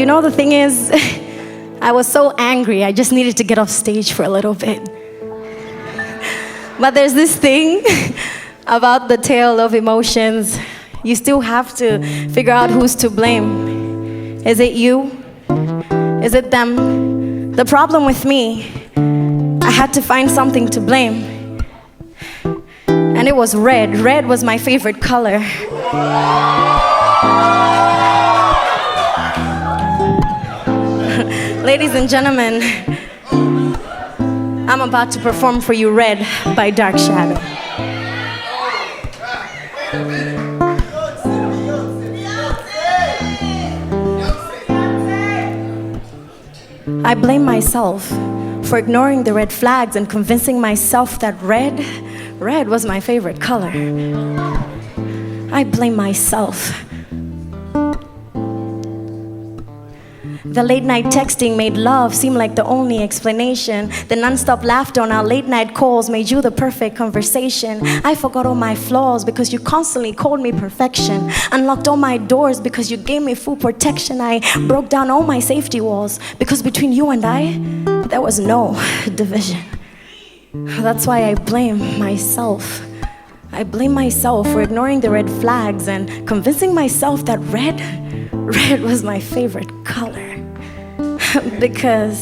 you know, the thing is, I was so angry, I just needed to get off stage for a little bit. But there's this thing about the tale of emotions. You still have to figure out who's to blame. Is it you? Is it them? The problem with me, I had to find something to blame. And it was red. Red was my favorite color. Ladies and gentlemen, I'm about to perform for you Red by Dark Shadow. I blame myself for ignoring the red flags and convincing myself that red was my favorite color. I blame myself. The late night texting made love seem like the only explanation. The non-stop laughter on our late night calls made you the perfect conversation. I forgot all my flaws because you constantly called me perfection. Unlocked all my doors because you gave me full protection. I broke down all my safety walls because between you and I, there was no division. That's why I blame myself. I blame myself for ignoring the red flags and convincing myself that red was my favorite color. Because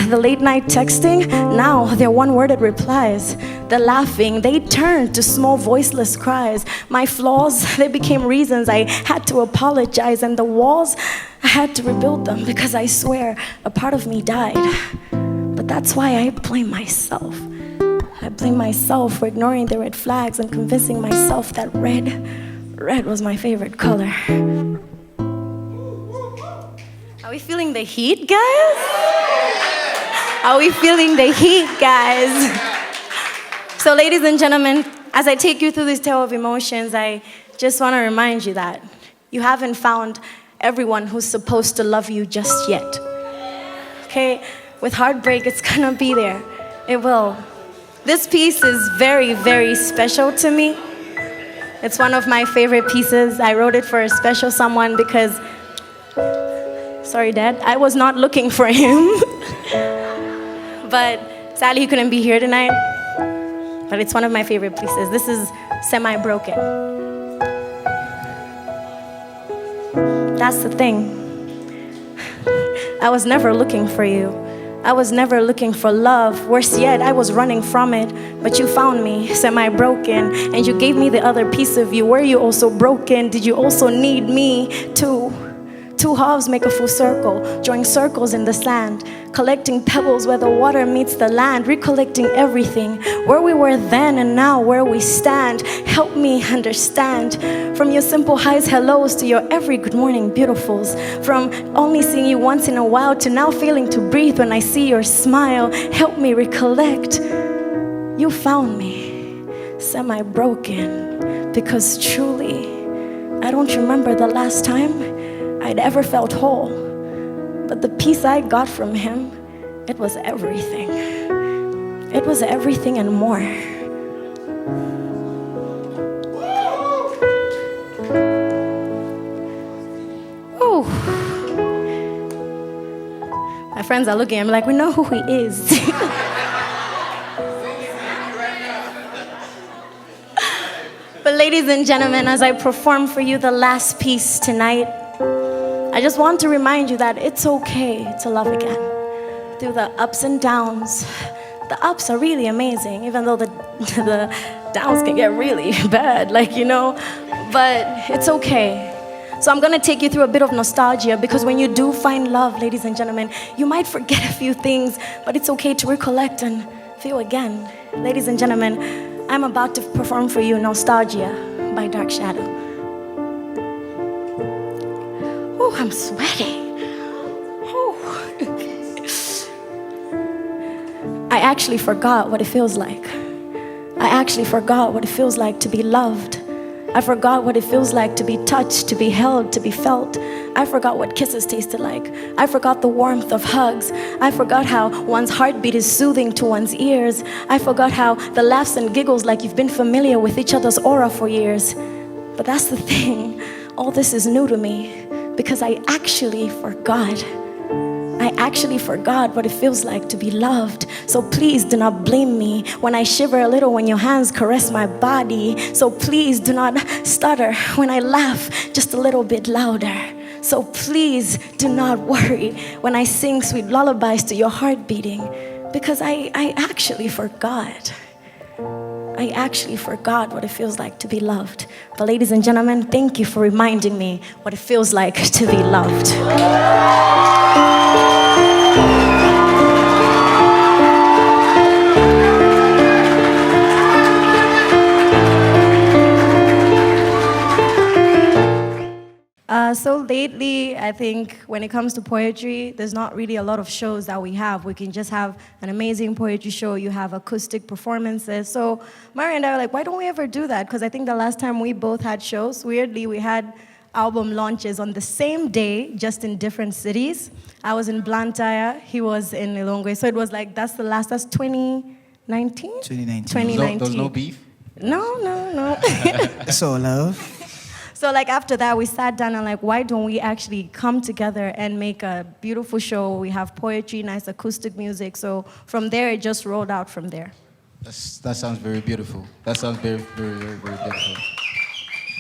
the late night texting, now they're one-worded replies. The laughing, they turned to small voiceless cries. My flaws, they became reasons I had to apologize. And the walls, I had to rebuild them because I swear a part of me died. But that's why I blame myself. I blame myself for ignoring the red flags and convincing myself that red was my favorite color. Are we feeling the heat, guys? Are we feeling the heat, guys? So, ladies and gentlemen, as I take you through this tale of emotions, I just want to remind you that you haven't found everyone who's supposed to love you just yet. Okay? With heartbreak, it's gonna be there. It will. This piece is very, very special to me. It's one of my favorite pieces. I wrote it for a special someone because, sorry, Dad, I was not looking for him. But sadly, he couldn't be here tonight. But it's one of my favorite pieces. This is Semi-Broken. That's the thing. I was never looking for you. I was never looking for love. Worse yet, I was running from it. But you found me, semi-broken, and you gave me the other piece of you. Were you also broken? Did you also need me too? Two halves make a full circle, drawing circles in the sand, collecting pebbles where the water meets the land, recollecting everything, where we were then and now where we stand. Help me understand, from your simple highs, hellos, to your every good morning beautifuls, from only seeing you once in a while to now failing to breathe when I see your smile. Help me recollect, you found me, semi-broken, because truly, I don't remember the last time I'd ever felt whole, but the peace I got from him, it was everything. It was everything and more. Ooh. My friends are looking at me like, we know who he is. But ladies and gentlemen, as I perform for you the last piece tonight, I just want to remind you that it's okay to love again. Through the ups and downs. The ups are really amazing, even though the downs can get really bad, like, you know, but it's okay. So I'm gonna take you through a bit of nostalgia, because when you do find love, ladies and gentlemen, you might forget a few things, but it's okay to recollect and feel again. Ladies and gentlemen, I'm about to perform for you Nostalgia by Dark Shadow. Oh, I'm sweating. Oh. I actually forgot what it feels like. I actually forgot what it feels like to be loved. I forgot what it feels like to be touched, to be held, to be felt. I forgot what kisses tasted like. I forgot the warmth of hugs. I forgot how one's heartbeat is soothing to one's ears. I forgot how the laughs and giggles like you've been familiar with each other's aura for years. But that's the thing. All this is new to me, because I actually forgot. I actually forgot what it feels like to be loved. So please do not blame me when I shiver a little when your hands caress my body. So please do not stutter when I laugh just a little bit louder. So please do not worry when I sing sweet lullabies to your heart beating, because I actually forgot. I actually forgot what it feels like to be loved. But ladies and gentlemen, thank you for reminding me what it feels like to be loved. So lately, I think when it comes to poetry, there's not really a lot of shows that we have. We can just have an amazing poetry show. You have acoustic performances. So Mari and I were like, why don't we ever do that? Because I think the last time we both had shows, weirdly, we had album launches on the same day, just in different cities. I was in Blantyre, he was in Lilongwe. So it was like, that's 2019? 2019. There's no beef? No. It's all love. So like after that, we sat down and like, why don't we actually come together and make a beautiful show? We have poetry, nice acoustic music. So from there, it just rolled out from there. That sounds very beautiful. That sounds very, very, very, very beautiful.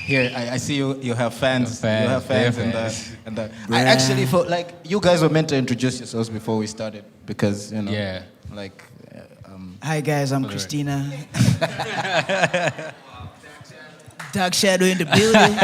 Here, I see you have fans. You have fans and the I actually felt like you guys were meant to introduce yourselves before we started, because, you know, Yeah. like... Hi guys, I'm Christina. Dark Shadow in the building.